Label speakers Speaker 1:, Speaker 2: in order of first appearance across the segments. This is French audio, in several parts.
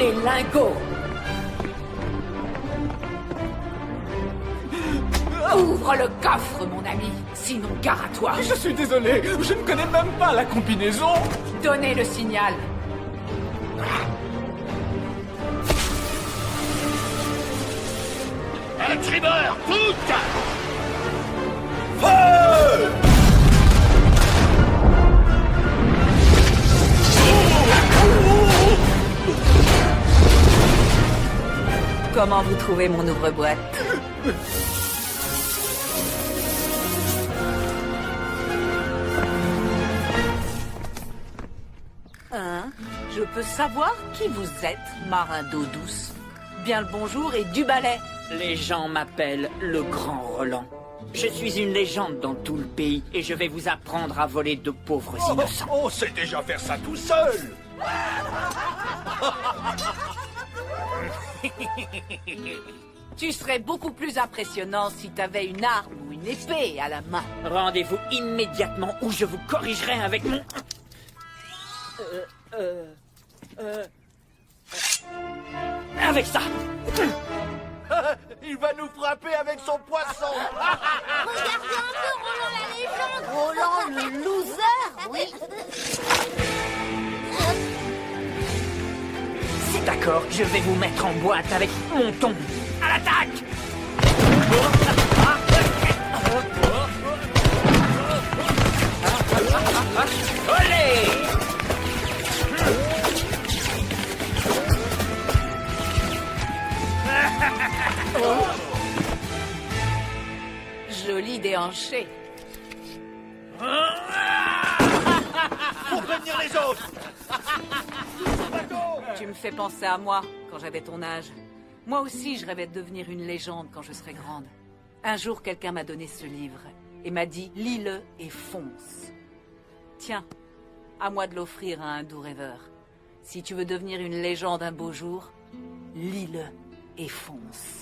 Speaker 1: les lingots. Ouvre le coffre, mon ami, sinon gare à toi.
Speaker 2: Je suis désolé, je ne connais même pas la combinaison.
Speaker 1: Donnez le signal.
Speaker 3: Un tribord, toutes!
Speaker 2: Feu!
Speaker 1: Comment vous trouvez mon ouvre-boîte? Hein? Je peux savoir qui vous êtes, marin d'eau douce? Bien le bonjour et du balai.
Speaker 4: Les gens m'appellent le Grand Roland. Je suis une légende dans tout le pays et je vais vous apprendre à voler de pauvres innocents.
Speaker 3: On sait déjà faire ça tout seul!
Speaker 1: Tu serais beaucoup plus impressionnant si t'avais une arme ou une épée à la main.
Speaker 4: Rendez-vous immédiatement ou je vous corrigerai avec mon... Avec ça.
Speaker 3: Il va nous frapper avec son poisson!
Speaker 5: Regardez un peu Roland la légende. Roland le loser, oui.
Speaker 4: C'est d'accord, je vais vous mettre en boîte avec mon ton. À l'attaque! Olé!
Speaker 1: Joli déhanché.
Speaker 3: Pour prévenir les autres!
Speaker 1: Tu me fais penser à moi quand j'avais ton âge. Moi aussi, je rêvais de devenir une légende quand je serais grande. Un jour, quelqu'un m'a donné ce livre et m'a dit « Lis-le et fonce ». Tiens, à moi de l'offrir à un doux rêveur. Si tu veux devenir une légende un beau jour, lis-le et fonce.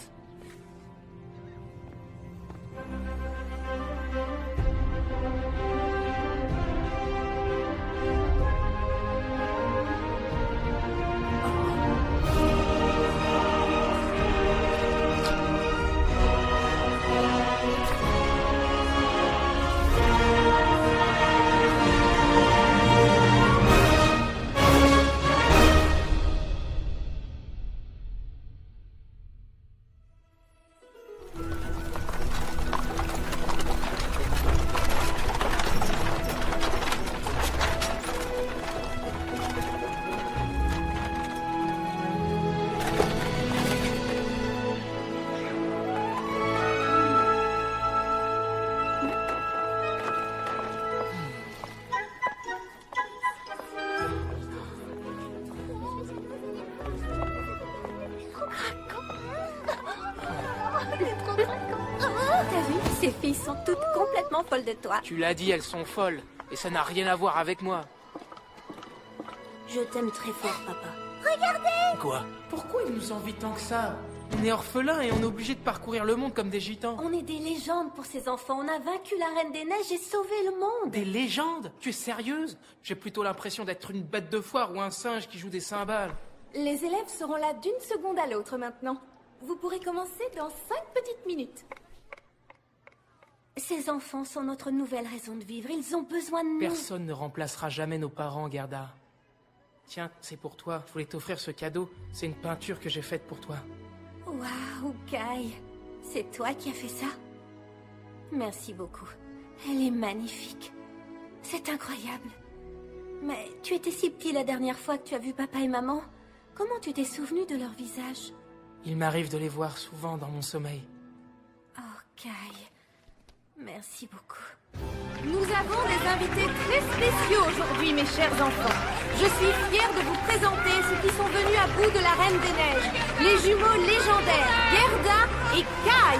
Speaker 5: T'as vu? Ces filles sont toutes complètement folles de toi.
Speaker 6: Tu l'as dit, elles sont folles. Et ça n'a rien à voir avec moi.
Speaker 5: Je t'aime très fort, papa.
Speaker 6: Quoi? Pourquoi ils nous envient tant que ça? On est orphelins et on est obligés de parcourir le monde comme des gitans.
Speaker 5: On est des légendes pour ces enfants. On a vaincu la Reine des Neiges et sauvé le monde.
Speaker 6: Des légendes? Tu es sérieuse? J'ai plutôt l'impression d'être une bête de foire ou un singe qui joue des cymbales.
Speaker 7: Les élèves seront là d'une seconde à l'autre maintenant. Vous pourrez commencer dans 5 petites minutes.
Speaker 5: Ces enfants sont notre nouvelle raison de vivre. Ils ont besoin de nous.
Speaker 6: Personne ne remplacera jamais nos parents, Gerda. Tiens, c'est pour toi. Je voulais t'offrir ce cadeau. C'est une peinture que j'ai faite pour toi.
Speaker 5: Waouh, Kai. C'est toi qui as fait ça? Merci beaucoup. Elle est magnifique. C'est incroyable. Mais tu étais si petit la dernière fois que tu as vu papa et maman. Comment tu t'es souvenu de leur visage?
Speaker 6: Il m'arrive de les voir souvent dans mon sommeil.
Speaker 5: Oh, Kai. Merci beaucoup.
Speaker 7: Nous avons des invités très spéciaux aujourd'hui, mes chers enfants. Je suis fière de vous présenter ceux qui sont venus à bout de la Reine des Neiges. Les jumeaux légendaires, Gerda et Kai.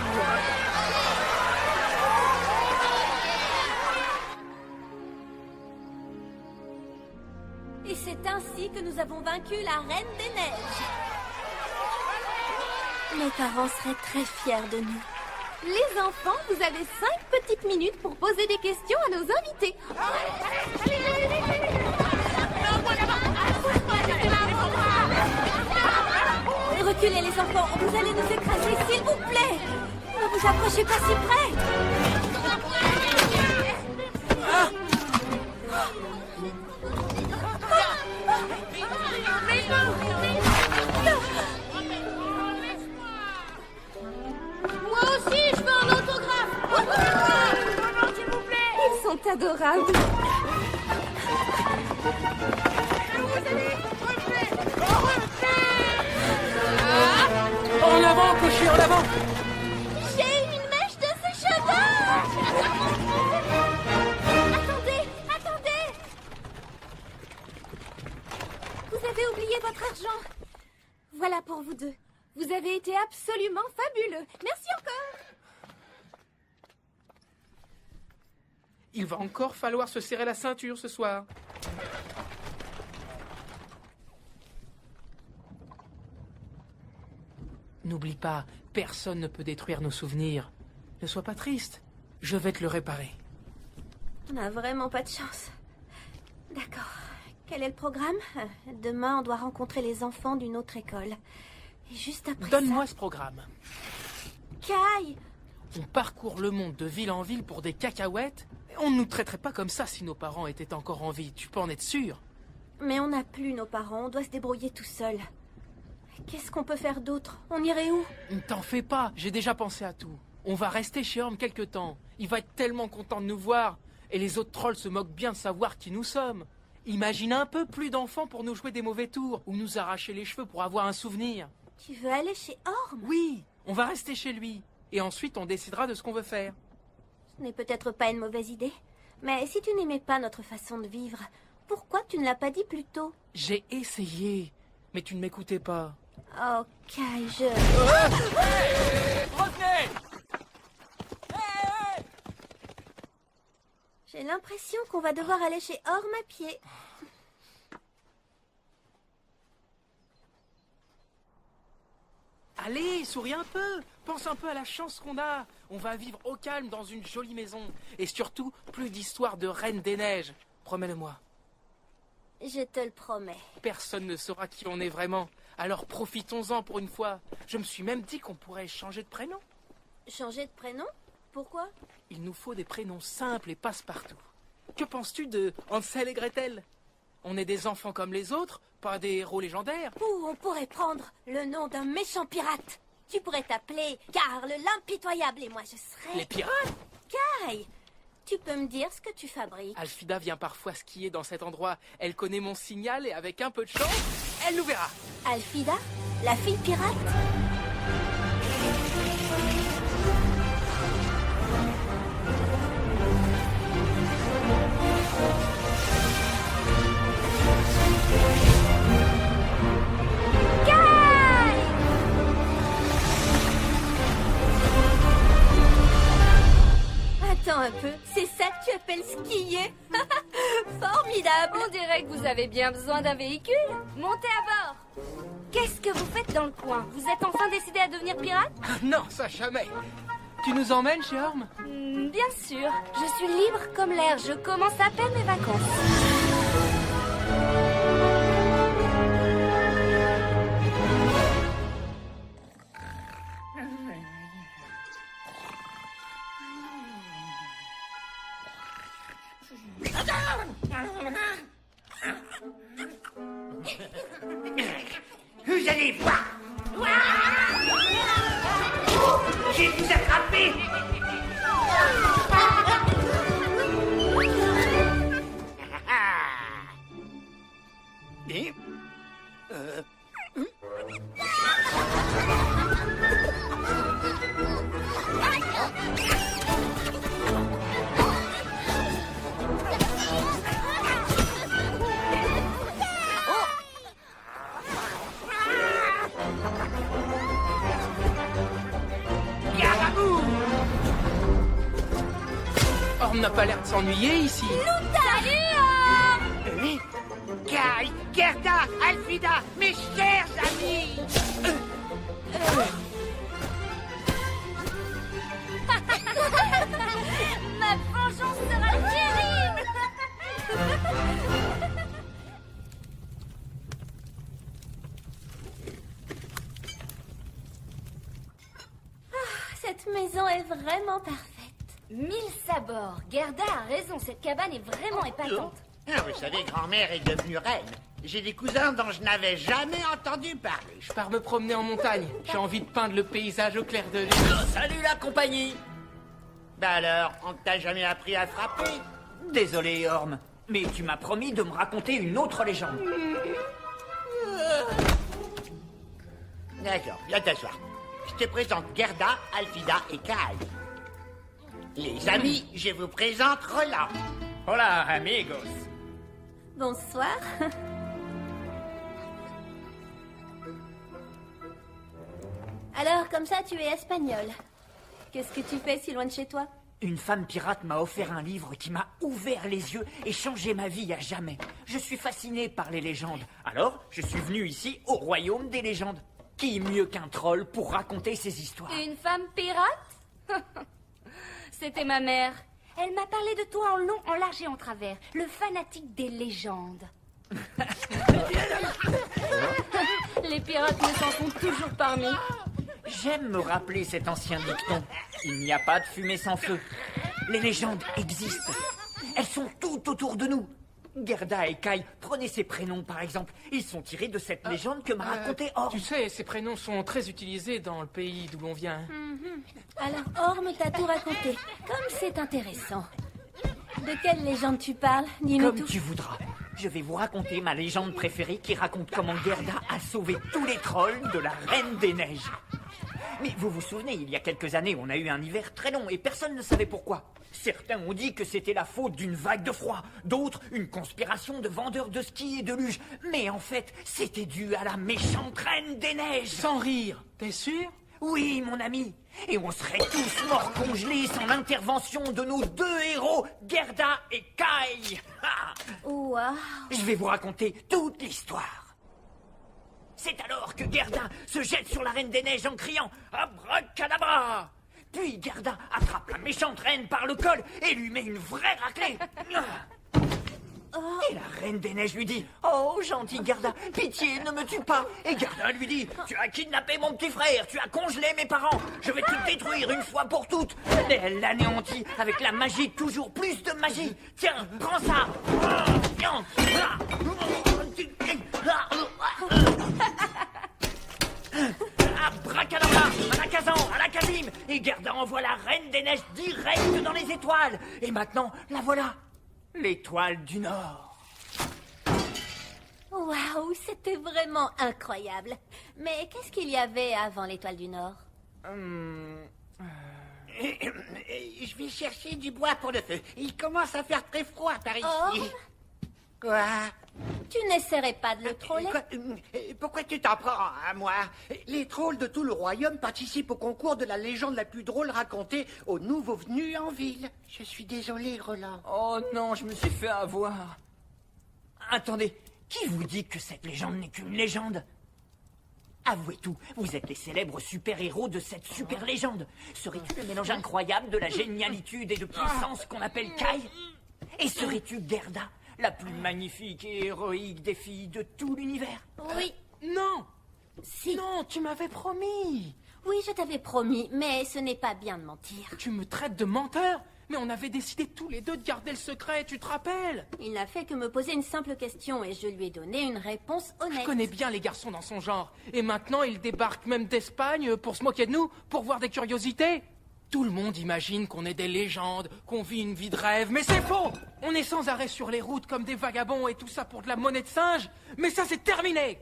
Speaker 5: Et c'est ainsi que nous avons vaincu la Reine des Neiges. Nos parents seraient très fiers de nous.
Speaker 7: Les enfants, vous avez 5 petites minutes pour poser des questions à nos invités.
Speaker 5: Reculez les enfants, vous allez nous écraser, s'il vous plaît. Ne vous approchez pas si près.
Speaker 7: Moi aussi, je veux un autographe. S'il vous plaît.
Speaker 5: Ils sont adorables.
Speaker 6: En avant, cocher, en avant!
Speaker 5: J'ai une mèche de ses cheveux. Attendez. Vous avez oublié votre argent. Voilà pour vous deux. Vous avez été absolument fabuleux. Merci encore.
Speaker 6: Il va encore falloir se serrer la ceinture ce soir. N'oublie pas, personne ne peut détruire nos souvenirs. Ne sois pas triste. Je vais te le réparer.
Speaker 5: On n'a vraiment pas de chance. D'accord. Quel est le programme? Demain, on doit rencontrer les enfants d'une autre école. Et juste après
Speaker 6: Donne-moi ce programme.
Speaker 5: ça... Kai!
Speaker 6: On parcourt le monde de ville en ville pour des cacahuètes. On ne nous traiterait pas comme ça si nos parents étaient encore en vie. Tu peux en être sûr.
Speaker 5: Mais on n'a plus nos parents, on doit se débrouiller tout seul. Qu'est-ce qu'on peut faire d'autre? On irait où?
Speaker 6: Ne t'en fais pas, j'ai déjà pensé à tout. On va rester chez Orm quelque temps. Il va être tellement content de nous voir. Et les autres trolls se moquent bien de savoir qui nous sommes. Imagine un peu plus d'enfants pour nous jouer des mauvais tours ou nous arracher les cheveux pour avoir un souvenir.
Speaker 5: Tu veux aller chez Orm?
Speaker 6: Oui, on va rester chez lui. Et ensuite on décidera de ce qu'on veut faire.
Speaker 5: Ce n'est peut-être pas une mauvaise idée. Mais si tu n'aimais pas notre façon de vivre, pourquoi tu ne l'as pas dit plus tôt?
Speaker 6: J'ai essayé, mais tu ne m'écoutais pas.
Speaker 5: Oh, Kai,
Speaker 2: Revenez!
Speaker 5: J'ai l'impression qu'on va devoir aller chez Orm à pied.
Speaker 6: Allez, souris un peu. Pense un peu à la chance qu'on a. On va vivre au calme dans une jolie maison. Et surtout, plus d'histoires de Reine des Neiges. Promets-le-moi.
Speaker 5: Je te le promets.
Speaker 6: Personne ne saura qui on est vraiment. Alors profitons-en pour une fois. Je me suis même dit qu'on pourrait changer de prénom.
Speaker 5: Changer de prénom? Pourquoi?
Speaker 6: Il nous faut des prénoms simples et passe-partout. Que penses-tu de Hansel et Gretel? On est des enfants comme les autres, pas des héros légendaires.
Speaker 5: Ou on pourrait prendre le nom d'un méchant pirate. Tu pourrais t'appeler Karl l'impitoyable et moi je serais...
Speaker 6: Les pirates?
Speaker 5: Kai! Tu peux me dire ce que tu fabriques?
Speaker 6: Alfida vient parfois skier dans cet endroit. Elle connaît mon signal et avec un peu de chance, elle nous verra.
Speaker 5: Alfida? La fille pirate? Attends un peu, c'est ça que tu appelles skier? Formidable!
Speaker 7: On dirait que vous avez bien besoin d'un véhicule. Montez à bord. Qu'est-ce que vous faites dans le coin? Vous êtes enfin décidé à devenir pirate?
Speaker 6: Non, ça jamais. Tu nous emmènes chez Orm?
Speaker 7: Bien sûr. Je suis libre comme l'air. Je commence à peine mes vacances.
Speaker 8: Vous allez voir. J'ai vous attrapé.
Speaker 3: Et
Speaker 6: Orm n'a pas l'air de s'ennuyer ici.
Speaker 8: Kai, Gerda, Alfida, mes chers amis.
Speaker 7: Ma vengeance sera terrible.
Speaker 5: Cette maison est vraiment parfaite.
Speaker 7: 1000 sabords. Gerda a raison, cette cabane est vraiment épatante.
Speaker 8: Ah, vous savez, grand-mère est devenue reine. J'ai des cousins dont je n'avais jamais entendu parler.
Speaker 6: Je pars me promener en montagne. J'ai envie de peindre le paysage au clair de lune.
Speaker 4: Salut la compagnie.
Speaker 8: Bah alors, on t'a jamais appris à frapper?
Speaker 4: Désolé, Orm, mais tu m'as promis de me raconter une autre légende.
Speaker 8: D'accord, viens t'asseoir. Je te présente Gerda, Alfida et Kai. Les amis, je vous présente Roland.
Speaker 4: Hola, amigos.
Speaker 5: Bonsoir. Alors, comme ça, tu es espagnol. Qu'est-ce que tu fais si loin de chez toi?
Speaker 4: Une femme pirate m'a offert un livre qui m'a ouvert les yeux et changé ma vie à jamais. Je suis fasciné par les légendes. Alors, je suis venu ici, au royaume des légendes. Qui mieux qu'un troll pour raconter ces histoires?
Speaker 7: Une femme pirate? C'était ma mère. Elle m'a parlé de toi en long, en large et en travers. Le fanatique des légendes. Les pirates ne s'en font toujours parmi.
Speaker 4: J'aime me rappeler cet ancien dicton. Il n'y a pas de fumée sans feu. Les légendes existent. Elles sont tout autour de nous. Gerda et Kai, prenez ces prénoms par exemple. Ils sont tirés de cette légende que m'a racontée Orm.
Speaker 6: Tu sais, ces prénoms sont très utilisés dans le pays d'où l'on vient.
Speaker 5: Alors, Orm t'a tout raconté. Comme c'est intéressant. De quelle légende tu parles? Dis-nous
Speaker 4: Comme
Speaker 5: tout.
Speaker 4: tu voudras. Je vais vous raconter ma légende préférée qui raconte comment Gerda a sauvé tous les trolls de la Reine des Neiges. Mais vous vous souvenez, il y a quelques années, on a eu un hiver très long et personne ne savait pourquoi. Certains ont dit que c'était la faute d'une vague de froid, d'autres une conspiration de vendeurs de skis et de luges. Mais en fait, c'était dû à la méchante Reine des Neiges.
Speaker 6: Sans rire, t'es sûr?
Speaker 4: Oui, mon ami. Et on serait tous morts congelés sans l'intervention de nos deux héros, Gerda et Kai. Ah.
Speaker 5: Waouh.
Speaker 4: Je vais vous raconter toute l'histoire. C'est alors que Gerda se jette sur la Reine des Neiges en criant « Abracadabra !» Puis Gerda attrape la méchante reine par le col et lui met une vraie raclée. Et la Reine des Neiges lui dit « Oh, gentil Gerda, pitié, ne me tue pas !» Et Gerda lui dit « Tu as kidnappé mon petit frère, tu as congelé mes parents, je vais te détruire une fois pour toutes !» Mais elle l'anéantit avec la magie, toujours plus de magie. Tiens, prends ça. Abracadabra, alakazam, alakazim. Et Gerda envoie la Reine des Neiges direct dans les étoiles. Et maintenant, la voilà, l'étoile du Nord.
Speaker 5: Waouh, c'était vraiment incroyable. Mais qu'est-ce qu'il y avait avant l'étoile du Nord?
Speaker 8: Je vais chercher du bois pour le feu. Il commence à faire très froid par ici.
Speaker 5: Oh.
Speaker 8: Quoi?
Speaker 5: Tu n'essaierais pas de le troller?
Speaker 8: Quoi? Pourquoi tu t'en prends à moi? Les trolls de tout le royaume participent au concours de la légende la plus drôle racontée aux nouveaux venus en ville. Je suis désolé, Roland.
Speaker 4: Oh non, je me suis fait avoir. Attendez, qui vous dit que cette légende n'est qu'une légende? Avouez tout, vous êtes les célèbres super-héros de cette super légende. Serais-tu le mélange incroyable de la génialitude et de puissance qu'on appelle Kai? Et serais-tu Gerda, la plus magnifique et héroïque des filles de tout l'univers?
Speaker 5: Oui.
Speaker 6: Non!
Speaker 5: Si.
Speaker 6: Non, tu m'avais promis!
Speaker 5: Oui, je t'avais promis, mais ce n'est pas bien de mentir.
Speaker 6: Tu me traites de menteur? Mais on avait décidé tous les deux de garder le secret, tu te rappelles?
Speaker 5: Il n'a fait que me poser une simple question et je lui ai donné une réponse honnête.
Speaker 6: Je connais bien les garçons dans son genre. Et maintenant, il débarque même d'Espagne pour se moquer de nous, pour voir des curiosités. Tout le monde imagine qu'on est des légendes, qu'on vit une vie de rêve, mais c'est faux! On est sans arrêt sur les routes comme des vagabonds et tout ça pour de la monnaie de singe. Mais ça, c'est terminé!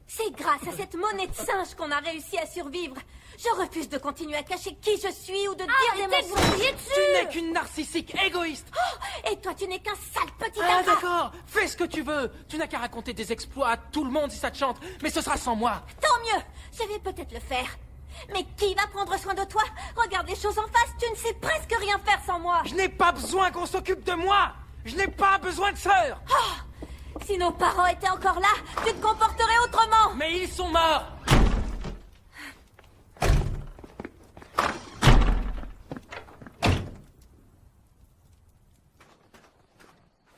Speaker 5: C'est grâce à cette monnaie de singe qu'on a réussi à survivre. Je refuse de continuer à cacher qui je suis ou de dire des
Speaker 7: Arrêtez de vous
Speaker 5: mensonges.
Speaker 7: crier
Speaker 6: Tu
Speaker 7: dessus!
Speaker 6: n'es qu'une narcissique égoïste!
Speaker 5: Oh, et toi, tu n'es qu'un sale petit
Speaker 6: Ah
Speaker 5: ingrat.
Speaker 6: d'accord, fais ce que tu veux. Tu n'as qu'à raconter des exploits à tout le monde si ça te chante, mais ce sera sans moi.
Speaker 5: Tant mieux, je vais peut-être le faire. Mais qui va prendre soin de toi? Regarde les choses en face, tu ne sais presque rien faire sans moi.
Speaker 6: Je n'ai pas besoin qu'on s'occupe de moi. Je n'ai pas besoin de sœur.
Speaker 5: Si nos parents étaient encore là, tu te comporterais autrement.
Speaker 6: Mais ils sont morts.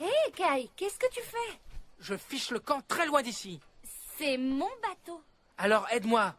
Speaker 7: Hé, Kai, qu'est-ce que tu fais?
Speaker 6: Je fiche le camp très loin d'ici.
Speaker 7: C'est mon bateau.
Speaker 6: Alors aide-moi.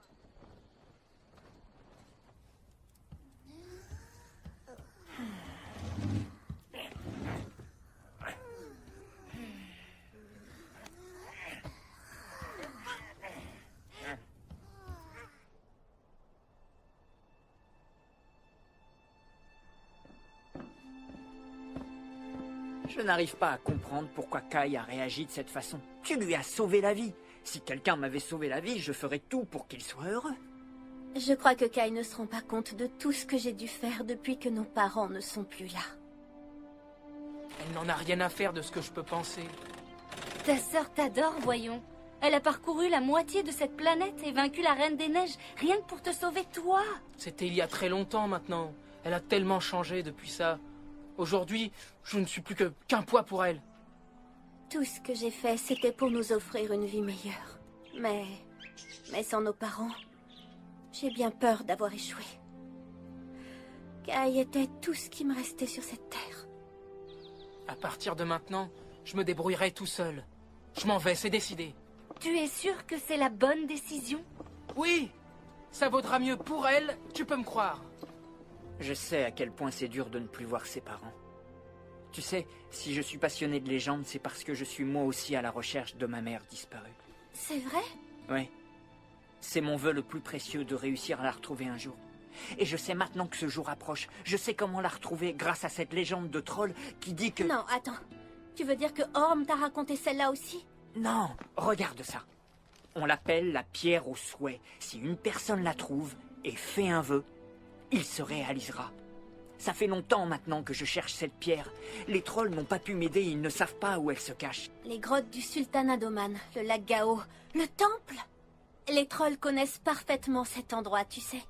Speaker 4: Je n'arrive pas à comprendre pourquoi Kai a réagi de cette façon. Tu lui as sauvé la vie. Si quelqu'un m'avait sauvé la vie, je ferais tout pour qu'il soit heureux.
Speaker 5: Je crois que Kai ne se rend pas compte de tout ce que j'ai dû faire depuis que nos parents ne sont plus là.
Speaker 6: Elle n'en a rien à faire de ce que je peux penser.
Speaker 7: Ta sœur t'adore, voyons. Elle a parcouru la moitié de cette planète et vaincu la Reine des Neiges, rien que pour te sauver toi.
Speaker 6: C'était il y a très longtemps maintenant. Elle a tellement changé depuis ça. Aujourd'hui, je ne suis plus qu'un poids pour elle.
Speaker 5: Tout ce que j'ai fait, c'était pour nous offrir une vie meilleure. Mais sans nos parents, j'ai bien peur d'avoir échoué. Kai était tout ce qui me restait sur cette terre.
Speaker 6: À partir de maintenant, je me débrouillerai tout seul. Je m'en vais, c'est décidé.
Speaker 7: Tu es sûr que c'est la bonne décision?
Speaker 6: Oui, ça vaudra mieux pour elle, tu peux me croire.
Speaker 4: Je sais à quel point c'est dur de ne plus voir ses parents. Tu sais, si je suis passionné de légendes, c'est parce que je suis moi aussi à la recherche de ma mère disparue.
Speaker 5: C'est vrai?
Speaker 4: Oui. C'est mon vœu le plus précieux de réussir à la retrouver un jour. Et je sais maintenant que ce jour approche. Je sais comment la retrouver grâce à cette légende de troll qui dit que...
Speaker 5: Non, attends. Tu veux dire que Orm t'a raconté celle-là aussi?
Speaker 4: Non, regarde ça. On l'appelle la pierre au souhait. Si une personne la trouve et fait un vœu, il se réalisera. Ça fait longtemps maintenant que je cherche cette pierre. Les trolls n'ont pas pu m'aider, ils ne savent pas où elle se cache.
Speaker 5: Les grottes du sultanat d'Oman, le lac Gao, le temple. Les trolls connaissent parfaitement cet endroit, tu sais.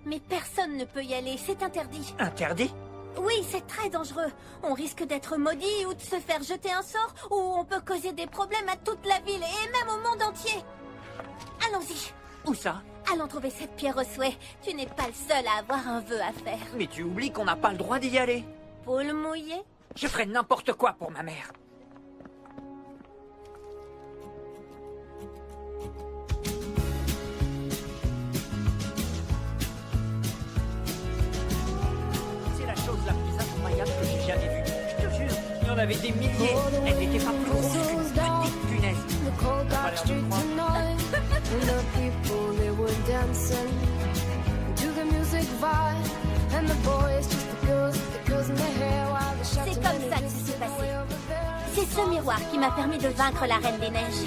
Speaker 5: Mais personne ne peut y aller, c'est interdit.
Speaker 4: Interdit?
Speaker 5: Oui, c'est très dangereux. On risque d'être maudit ou de se faire jeter un sort, ou on peut causer des problèmes à toute la ville et même au monde entier. Allons-y.
Speaker 4: Où ça?
Speaker 5: Allons trouver cette pierre au souhait. Tu n'es pas le seul à avoir un vœu à faire.
Speaker 4: Mais tu oublies qu'on n'a pas le droit d'y aller.
Speaker 5: Poule mouillée?
Speaker 4: Je ferai n'importe quoi pour ma mère. C'est la chose la plus incroyable que j'ai jamais vue. Je te jure, il y en avait des milliers. Elle n'était pas plus grosse qu'une petite punaise. Pas l'air de me croire.
Speaker 5: C'est comme ça que ça s'est passé. C'est ce miroir qui m'a permis de vaincre la Reine des Neiges.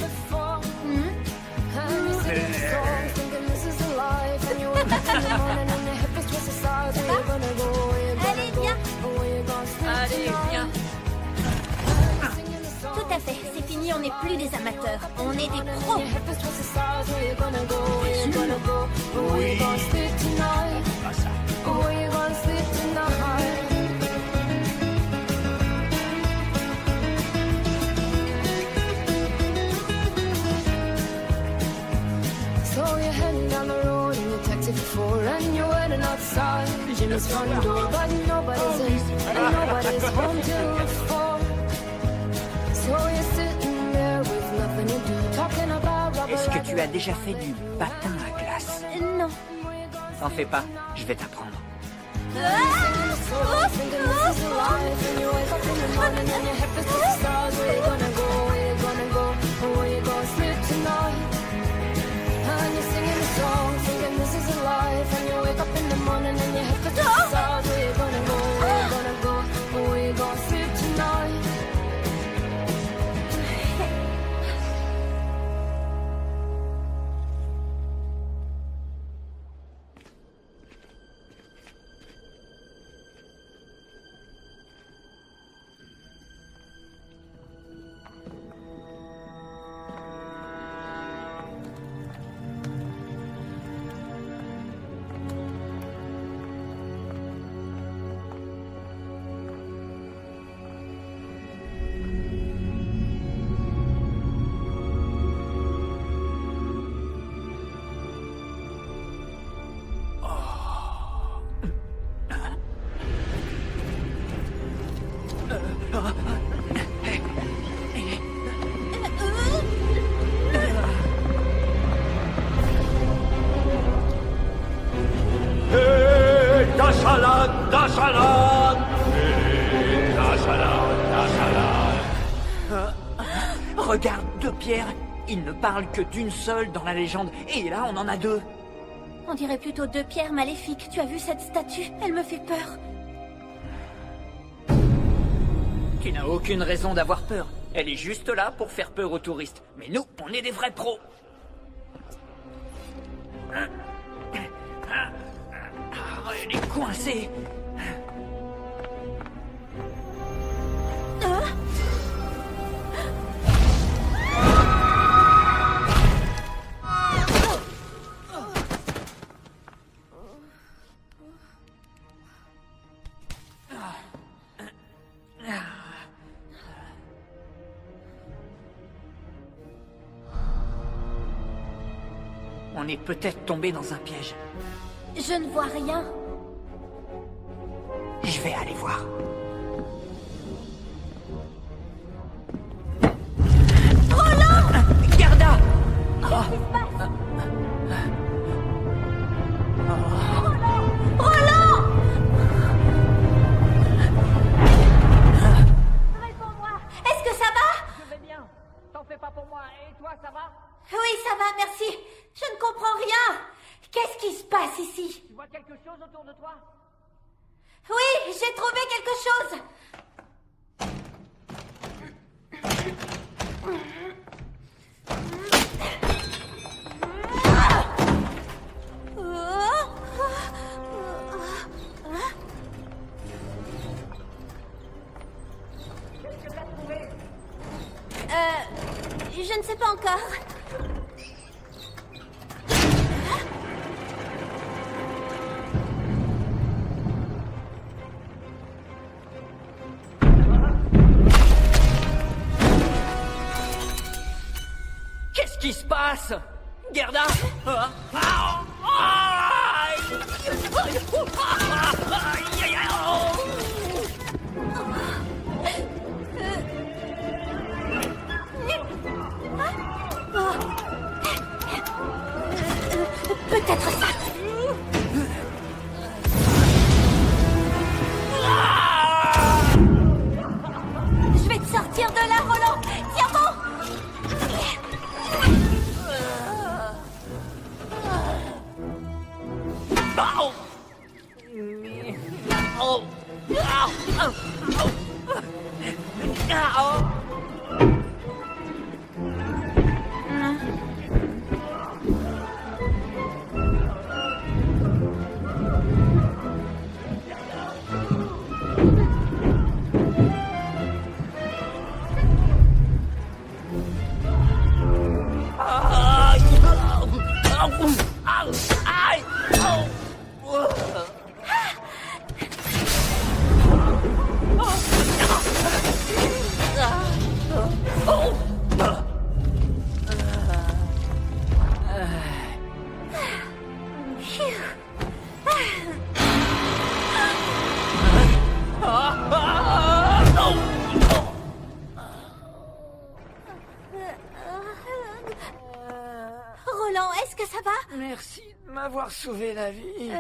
Speaker 5: Allez, viens.
Speaker 4: Allez, viens.
Speaker 5: Tout à fait, c'est fini, on n'est plus des amateurs. On est des pros.
Speaker 4: Oui.
Speaker 9: So you're heading down the road in your taxi for 4 and you're waiting outside Jimmy's front door, but nobody's in and nobody's home till 4. So you're sitting there with nothing to do, talking about rubber.
Speaker 4: Est-ce que tu as déjà fait du patin à glace?
Speaker 5: Non.
Speaker 4: T'en fais pas, je vais t'apprendre. Regarde, 2 pierres. Il ne parle que d'une seule dans la légende. Et là, on en a 2.
Speaker 5: On dirait plutôt 2 pierres maléfiques. Tu as vu cette statue? Elle me fait peur.
Speaker 4: Tu n'as aucune raison d'avoir peur. Elle est juste là pour faire peur aux touristes. Mais nous, on est des vrais pros. Elle est coincée. On est peut-être tombé dans un piège.
Speaker 5: Je ne vois rien.
Speaker 4: Je vais aller voir.
Speaker 5: Roland!
Speaker 4: Gerda!
Speaker 5: Qu'est-ce qui se passe? Roland! Réponds-moi. Est-ce que ça va?
Speaker 4: Je vais bien. T'en fais pas pour moi. Et toi, ça va?
Speaker 5: Oui, ça va, merci. Je ne comprends rien. Qu'est-ce qui se passe ici?
Speaker 4: Tu vois quelque chose autour de toi?
Speaker 5: Oui, j'ai trouvé quelque chose.
Speaker 4: Qu'est-ce que t'as trouvé?
Speaker 5: Je ne sais pas encore.
Speaker 4: Qu'est-ce qui se passe? Gerda?
Speaker 5: Peut-être ça. Je vais te sortir de là, Roland. Tiens bon. Roland, est-ce que ça va?
Speaker 4: Merci de m'avoir sauvé la vie.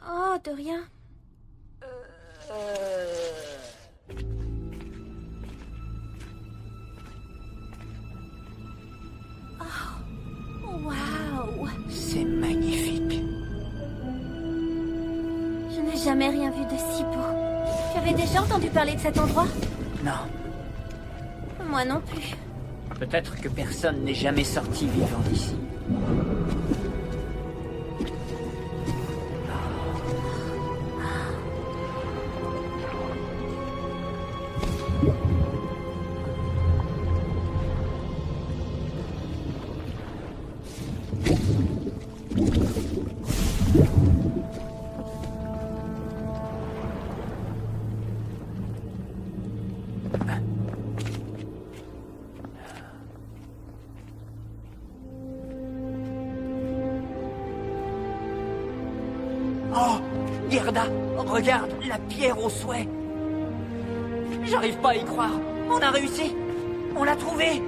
Speaker 5: Oh, de rien. Oh, waouh!
Speaker 4: C'est magnifique.
Speaker 5: Je n'ai jamais rien vu de si beau. Tu avais déjà entendu parler de cet endroit?
Speaker 4: Non,
Speaker 5: Moi non plus.
Speaker 4: peut-être que personne n'est jamais sorti vivant d'ici. Oh, Gerda, regarde, la pierre au souhait. J'arrive pas à y croire. On a réussi. On l'a trouvée.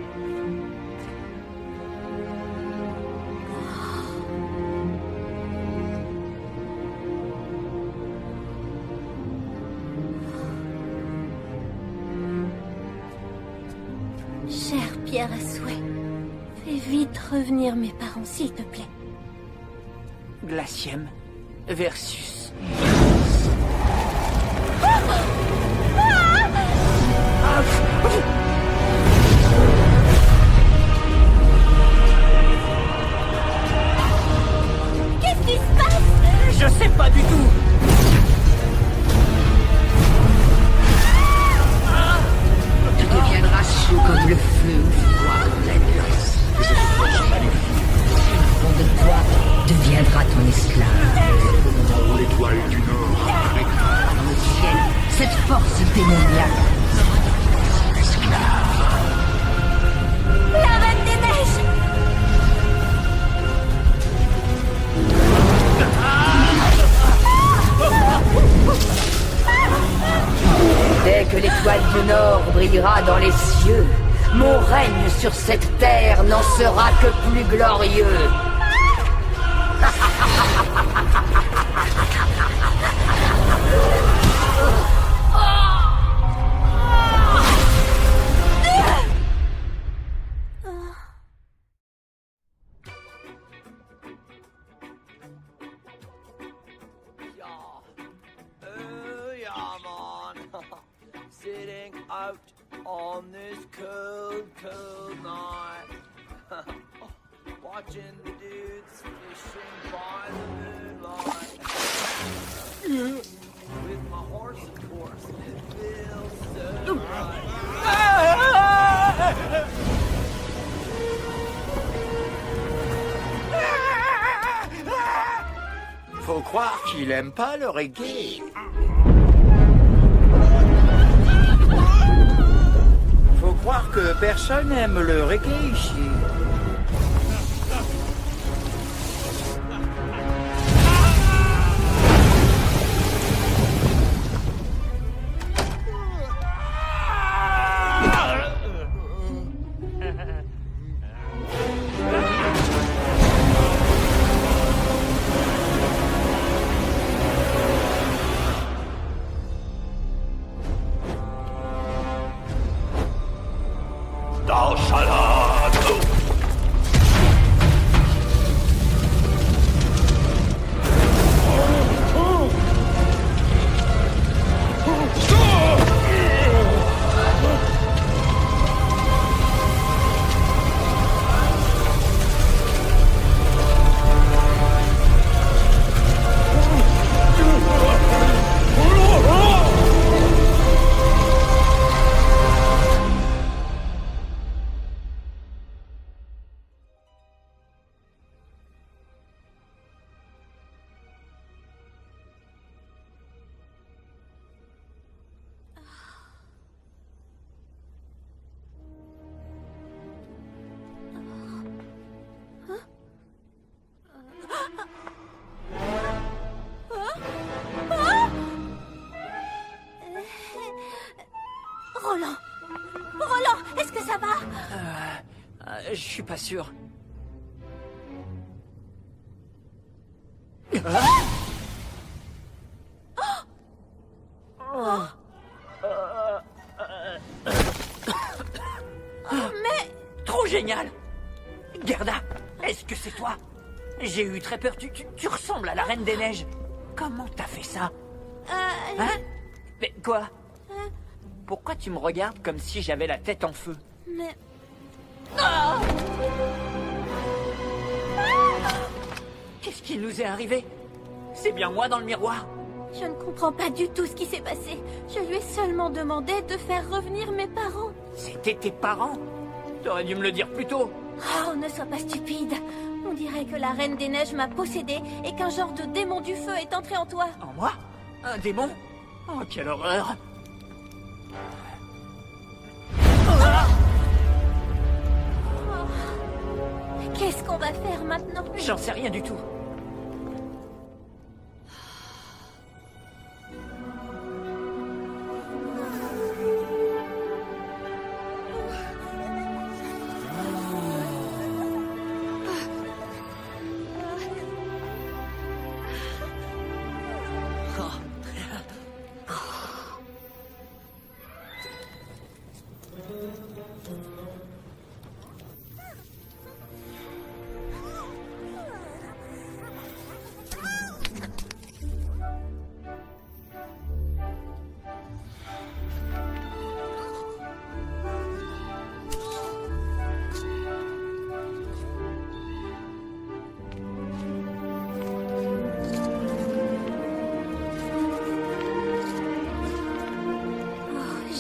Speaker 5: Chère pierre à souhait, fais vite revenir mes parents, s'il te plaît.
Speaker 4: Glaciem versus...
Speaker 1: sera ton esclave.
Speaker 10: Quand l'étoile du Nord arrêtera
Speaker 1: Dans le ciel, cette force démoniaque.
Speaker 10: l'esclave.
Speaker 5: La Reine des Neiges!
Speaker 1: Dès que l'étoile du Nord brillera dans les cieux, mon règne sur cette terre n'en sera que plus glorieux.
Speaker 11: Yeah, man. Sitting out on this cold, cold night. Watching the dudes fishing by the moonlight. With my horse, of course, it feels so right.
Speaker 3: Faut croire qu'il aime pas le reggae. Faut croire que personne aime le reggae ici.
Speaker 10: Dans salade.
Speaker 5: Roland! Roland, est-ce que ça va?
Speaker 4: Je suis pas sûr.
Speaker 5: Mais...
Speaker 4: Trop génial! Gerda, est-ce que c'est toi? J'ai eu très peur. Tu ressembles à la Reine des Neiges. Comment t'as fait ça? Hein? Mais quoi? Pourquoi tu me regardes comme si j'avais la tête en feu?
Speaker 5: Mais...
Speaker 4: Qu'est-ce qui nous est arrivé? C'est bien moi dans le miroir?
Speaker 5: Je ne comprends pas du tout ce qui s'est passé. Je lui ai seulement demandé de faire revenir mes parents.
Speaker 4: C'était tes parents? T'aurais dû me le dire plus tôt.
Speaker 5: Oh, ne sois pas stupide. On dirait que la Reine des Neiges m'a possédé et qu'un genre de démon du feu est entré en toi.
Speaker 4: En moi? Un démon? Oh, quelle horreur!
Speaker 5: Qu'est-ce qu'on va faire maintenant?
Speaker 4: J'en sais rien du tout.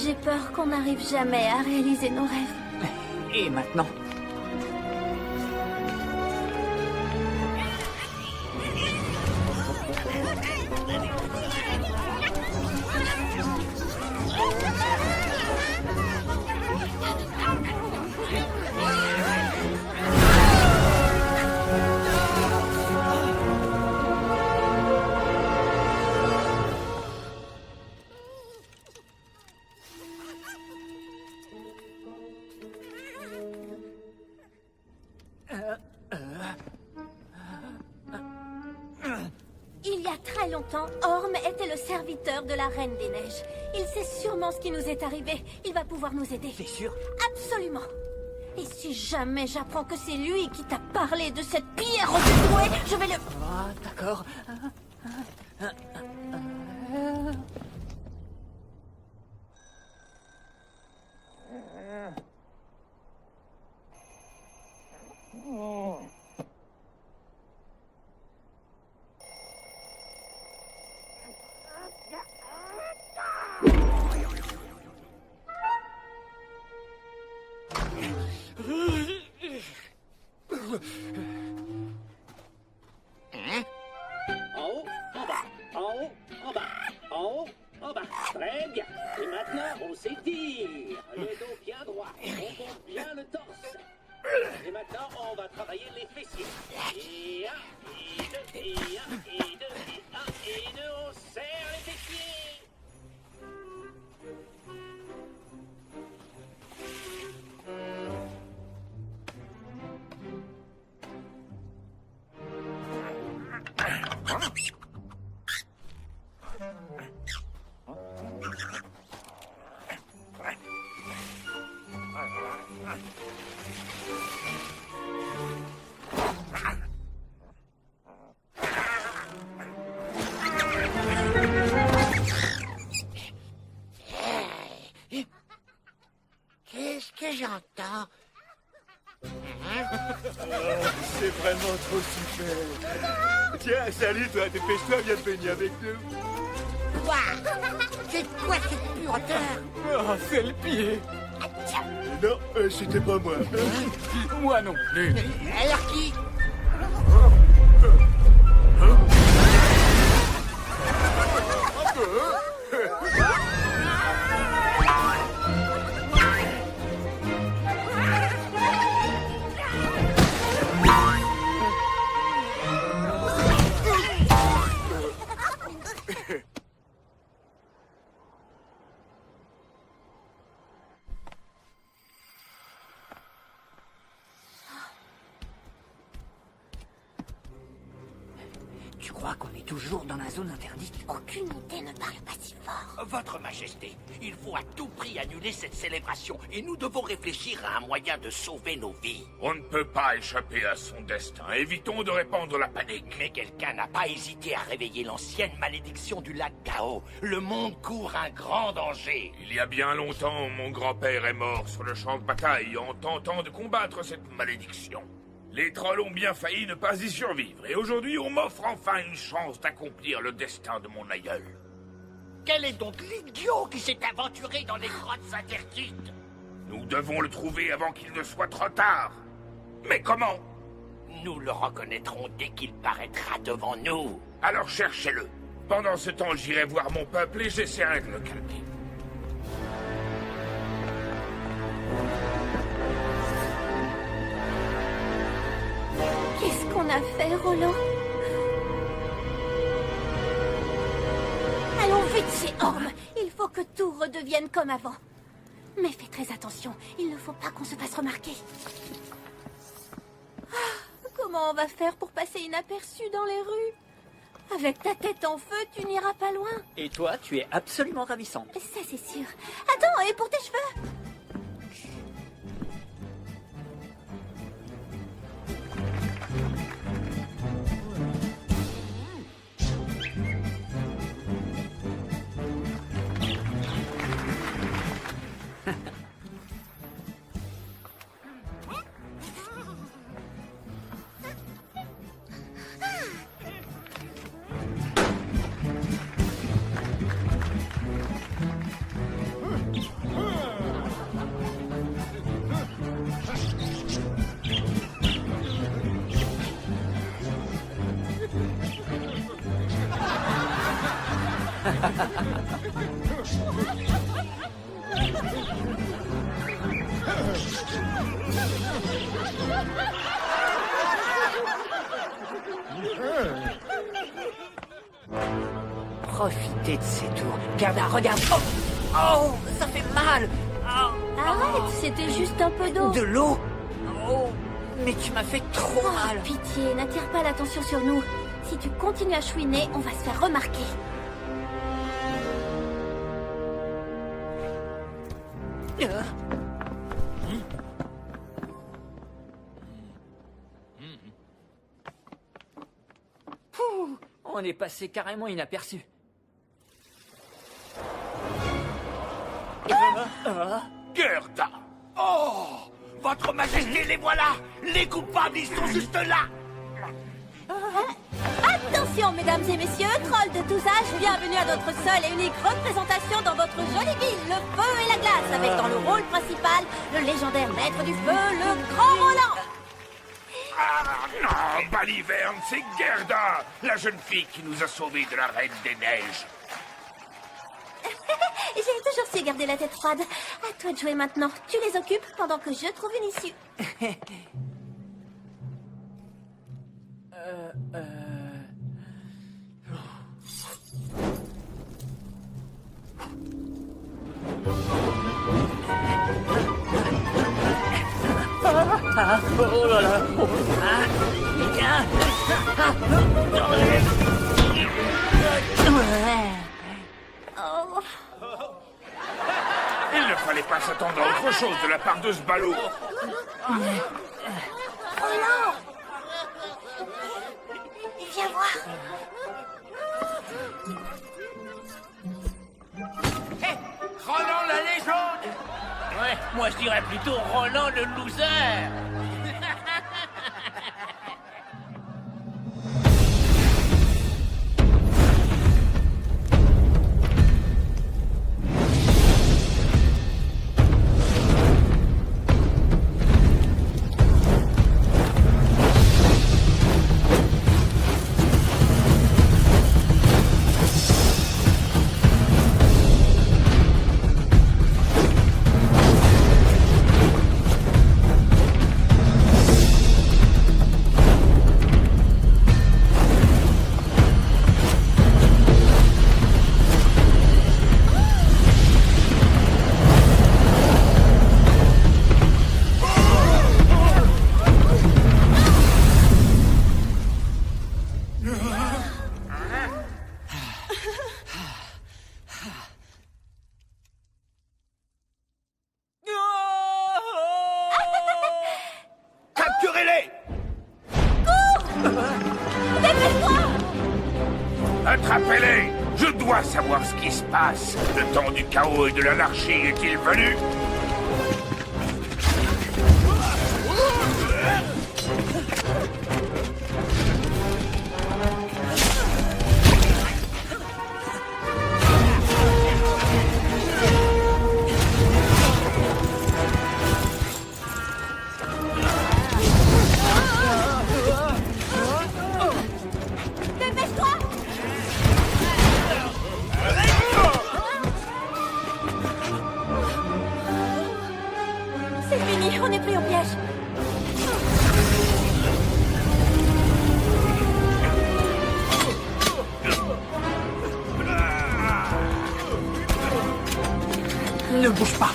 Speaker 5: J'ai peur qu'on n'arrive jamais à réaliser nos rêves.
Speaker 4: Et maintenant?
Speaker 5: y a très longtemps, Orm était le serviteur de la Reine des Neiges. Il sait sûrement ce qui nous est arrivé. Il va pouvoir nous aider.
Speaker 4: T'es sûr?
Speaker 5: Absolument. Et si jamais j'apprends que c'est lui qui t'a parlé de cette pierre dévouée, je vais le...
Speaker 4: Ah, d'accord.
Speaker 12: En haut, en bas, en haut, en bas, en haut, en bas. Très bien. Et maintenant, on s'étire. Le dos bien droit. On monte bien le torse. Et maintenant, on va travailler les fessiers. Et un, et deux, et un, et deux, et un, et deux. On serre les fessiers.
Speaker 8: Qu'est-ce que j'entends?
Speaker 13: C'est vraiment trop super. Tiens, salut toi, dépêche-toi, viens te baigner avec nous.
Speaker 8: Quoi? C'est quoi cette pureteur?
Speaker 2: Oh, c'est le pied.
Speaker 13: Non, c'était pas moi.
Speaker 2: Moi non plus.
Speaker 8: Alors qui?
Speaker 4: Tu crois qu'on est toujours dans la zone interdite?
Speaker 5: Aucune idée, ne parle pas si fort.
Speaker 14: Votre Majesté, il faut à tout prix annuler cette célébration et nous devons réfléchir à un moyen de sauver nos vies.
Speaker 10: On ne peut pas échapper à son destin. Évitons de répandre la panique.
Speaker 14: Mais quelqu'un n'a pas hésité à réveiller l'ancienne malédiction du lac Gao. Le monde court un grand danger.
Speaker 10: Il y a bien longtemps, mon grand-père est mort sur le champ de bataille en tentant de combattre cette malédiction. Les trolls ont bien failli ne pas y survivre, et aujourd'hui on m'offre enfin une chance d'accomplir le destin de mon aïeul.
Speaker 14: Quel est donc l'idiot qui s'est aventuré dans les grottes interdites?
Speaker 10: Nous devons le trouver avant qu'il ne soit trop tard. Mais comment?
Speaker 14: Nous le reconnaîtrons dès qu'il paraîtra devant nous.
Speaker 10: Alors cherchez-le. Pendant ce temps, j'irai voir mon peuple et j'essaierai de le calmer.
Speaker 5: Qu'est-ce qu'on a fait, Roland? Allons vite chez Orm. Il faut que tout redevienne comme avant. Mais fais très attention. Il ne faut pas qu'on se fasse remarquer. Ah, comment on va faire pour passer inaperçu dans les rues? Avec ta tête en feu, tu n'iras pas loin.
Speaker 4: Et toi, tu es absolument ravissante.
Speaker 5: Ça, c'est sûr. Attends, et pour tes cheveux?
Speaker 4: Profitez de ces tours. Gerda, regarde. Oh, oh, ça fait mal. Oh,
Speaker 5: arrête, c'était juste un peu d'eau.
Speaker 4: De l'eau? Oh, mais tu m'as fait trop mal.
Speaker 5: Pitié, n'attire pas l'attention sur nous. Si tu continues à chouiner, on va se faire remarquer.
Speaker 4: Pouh, on est passé carrément inaperçu.
Speaker 14: Gerda! Oh! Votre Majesté, les voilà! Les coupables, ils sont juste là!
Speaker 5: Attention, mesdames et messieurs, trolls de tous âges, bienvenue à notre seule et unique représentation dans votre jolie ville, le feu et la glace, avec dans le rôle principal le légendaire maître du feu, le Grand Roland.
Speaker 10: Ah non, Baliverne, c'est Gerda, la jeune fille qui nous a sauvés de la Reine des Neiges.
Speaker 5: J'ai toujours su garder la tête froide. À toi de jouer maintenant. Tu les occupes pendant que je trouve une issue.
Speaker 4: Oh là là.
Speaker 5: Oh.
Speaker 10: Il ne fallait pas s'attendre à autre chose de la part de ce ballot.
Speaker 5: Oh non. Viens voir.
Speaker 14: Hé! Roland la légende! Ouais, moi je dirais plutôt Roland le loser! Capturez-les!
Speaker 10: Attrapez-les! Je dois savoir ce qui se passe. Le temps du chaos et de l'anarchie est-il venu?
Speaker 5: Dépêche-toi. C'est fini, on n'est plus au piège.
Speaker 4: Ne bouge pas.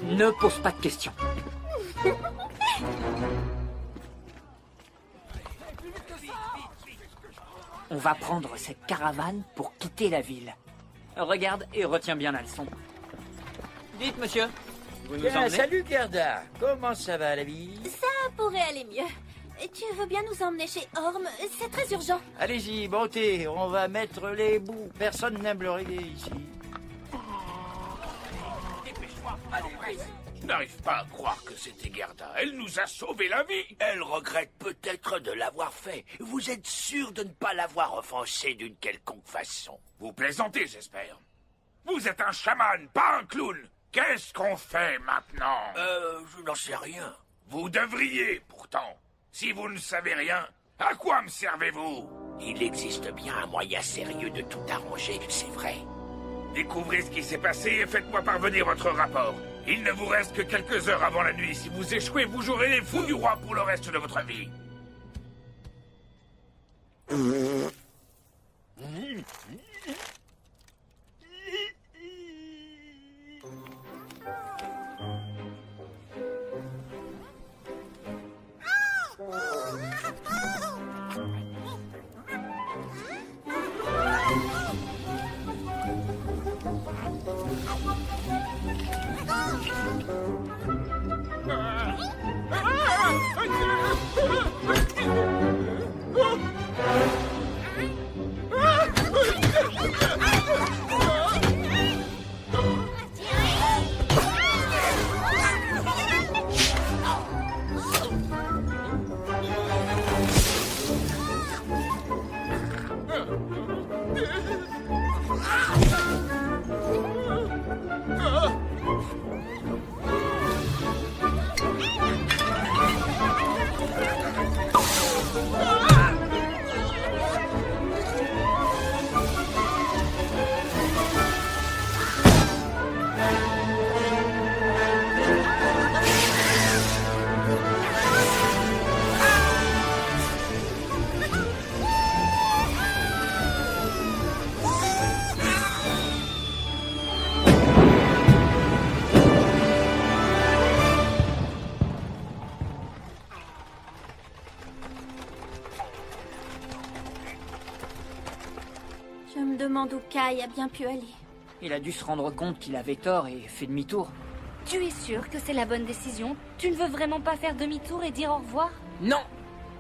Speaker 4: Ne pose pas de questions. On va prendre cette caravane pour quitter la ville. Regarde et retiens bien la leçon. Dites, monsieur, vous nous emmenez?
Speaker 3: Salut Gerda, comment ça va la vie?
Speaker 5: Ça pourrait aller mieux. Tu veux bien nous emmener chez Orm? C'est très urgent.
Speaker 3: Allez-y, bonté, on va mettre les bouts. Personne n'aime le reggae ici.
Speaker 10: Je n'arrive pas à croire que c'était Gerda. Elle nous a sauvé la vie.
Speaker 14: Elle regrette peut-être de l'avoir fait. Vous êtes sûr de ne pas l'avoir offensée d'une quelconque façon?
Speaker 10: Vous plaisantez, j'espère. Vous êtes un chaman, pas un clown. Qu'est-ce qu'on fait maintenant?
Speaker 14: Je n'en sais rien.
Speaker 10: Vous devriez, pourtant. Si vous ne savez rien, à quoi me servez-vous?
Speaker 14: Il existe bien un moyen sérieux de tout arranger, c'est vrai.
Speaker 10: Découvrez ce qui s'est passé et faites-moi parvenir votre rapport. Il ne vous reste que quelques heures avant la nuit. Si vous échouez, vous jouerez les fous du roi pour le reste de votre vie.
Speaker 5: Je me demande où Kai a bien pu aller.
Speaker 4: Il a dû se rendre compte qu'il avait tort et fait demi-tour.
Speaker 7: Tu es sûr que c'est la bonne décision? Tu ne veux vraiment pas faire demi-tour et dire au revoir?
Speaker 6: Non,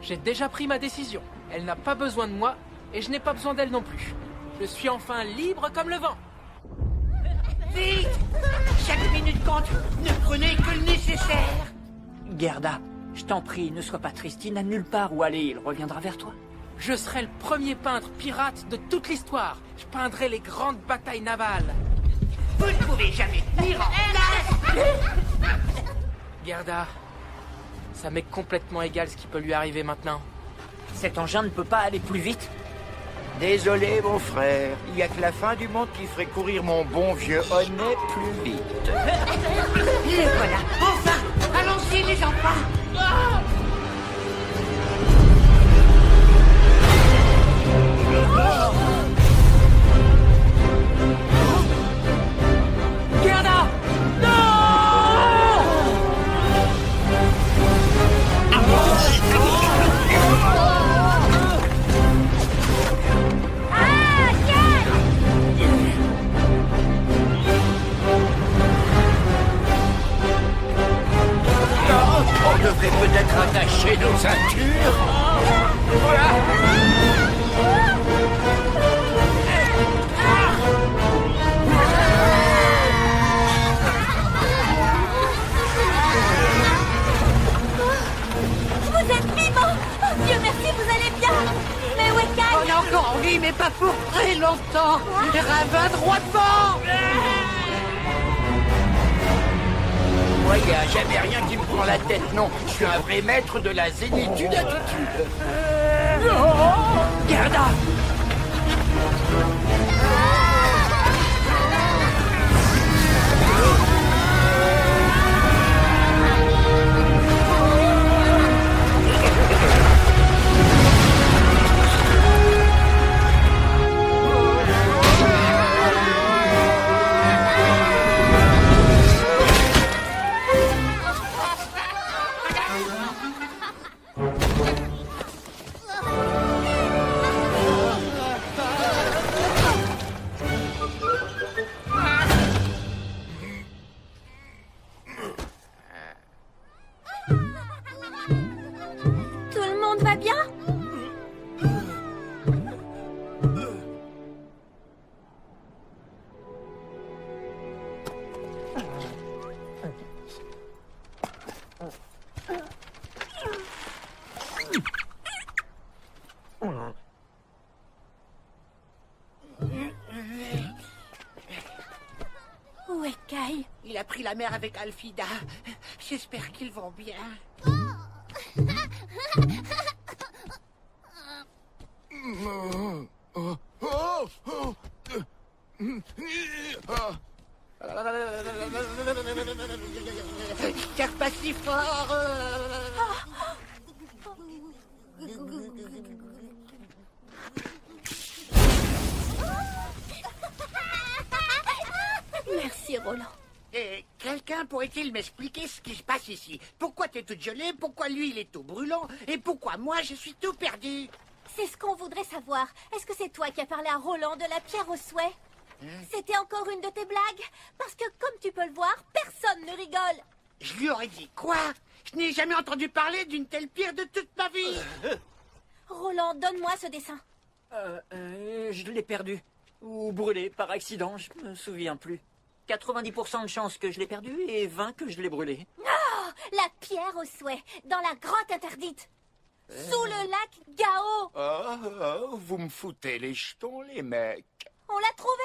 Speaker 6: j'ai déjà pris ma décision. Elle n'a pas besoin de moi et je n'ai pas besoin d'elle non plus. Je suis enfin libre comme le vent.
Speaker 8: Vite! Chaque minute compte. Ne prenez que le nécessaire.
Speaker 4: Gerda, je t'en prie, ne sois pas triste. Il n'a nulle part où aller. Il reviendra vers toi.
Speaker 6: Je serai le premier peintre pirate de toute l'histoire. Je peindrai les grandes batailles navales.
Speaker 8: Vous ne pouvez jamais tenir en place.
Speaker 6: Gerda, ça m'est complètement égal ce qui peut lui arriver maintenant.
Speaker 4: Cet engin ne peut pas aller plus vite.
Speaker 3: Désolé, mon frère. Il n'y a que la fin du monde qui ferait courir mon bon vieux Honnet plus vite.
Speaker 8: Le voilà. Enfin, allons-y les enfants.
Speaker 6: Gerda!
Speaker 3: On devrait peut-être attacher nos ceintures.
Speaker 5: Vous êtes vivant! Oh Dieu merci, vous allez bien! Mais où est Kai?
Speaker 8: On est encore en vie, mais pas pour très longtemps. Ravin droit devant.
Speaker 3: Moi, il n'y a jamais rien qui me prend la tête, non. Je suis un vrai maître de la zénitude attitude.
Speaker 8: Gerda! la mer avec Alfida. J'espère qu'ils vont bien. Tire pas si fort.
Speaker 5: Merci, Roland.
Speaker 8: Et quelqu'un pourrait-il m'expliquer ce qui se passe ici? Pourquoi t'es toute gelée? Pourquoi lui il est tout brûlant? Et pourquoi moi je suis tout perdu?
Speaker 5: C'est ce qu'on voudrait savoir. Est-ce que c'est toi qui as parlé à Roland de la pierre au souhait? C'était encore une de tes blagues? Parce que comme tu peux le voir, personne ne rigole.
Speaker 8: Je lui aurais dit quoi? Je n'ai jamais entendu parler d'une telle pierre de toute ma vie.
Speaker 5: Roland, donne-moi ce dessin.
Speaker 4: Je l'ai perdu. Ou brûlé par accident, je me souviens plus. 90% de chances que je l'ai perdu et 20 que je l'ai brûlé.
Speaker 5: Oh, la pierre au souhait, dans la grotte interdite. Sous le lac Gao.
Speaker 3: Oh, vous me foutez les jetons, les mecs.
Speaker 5: On l'a trouvé.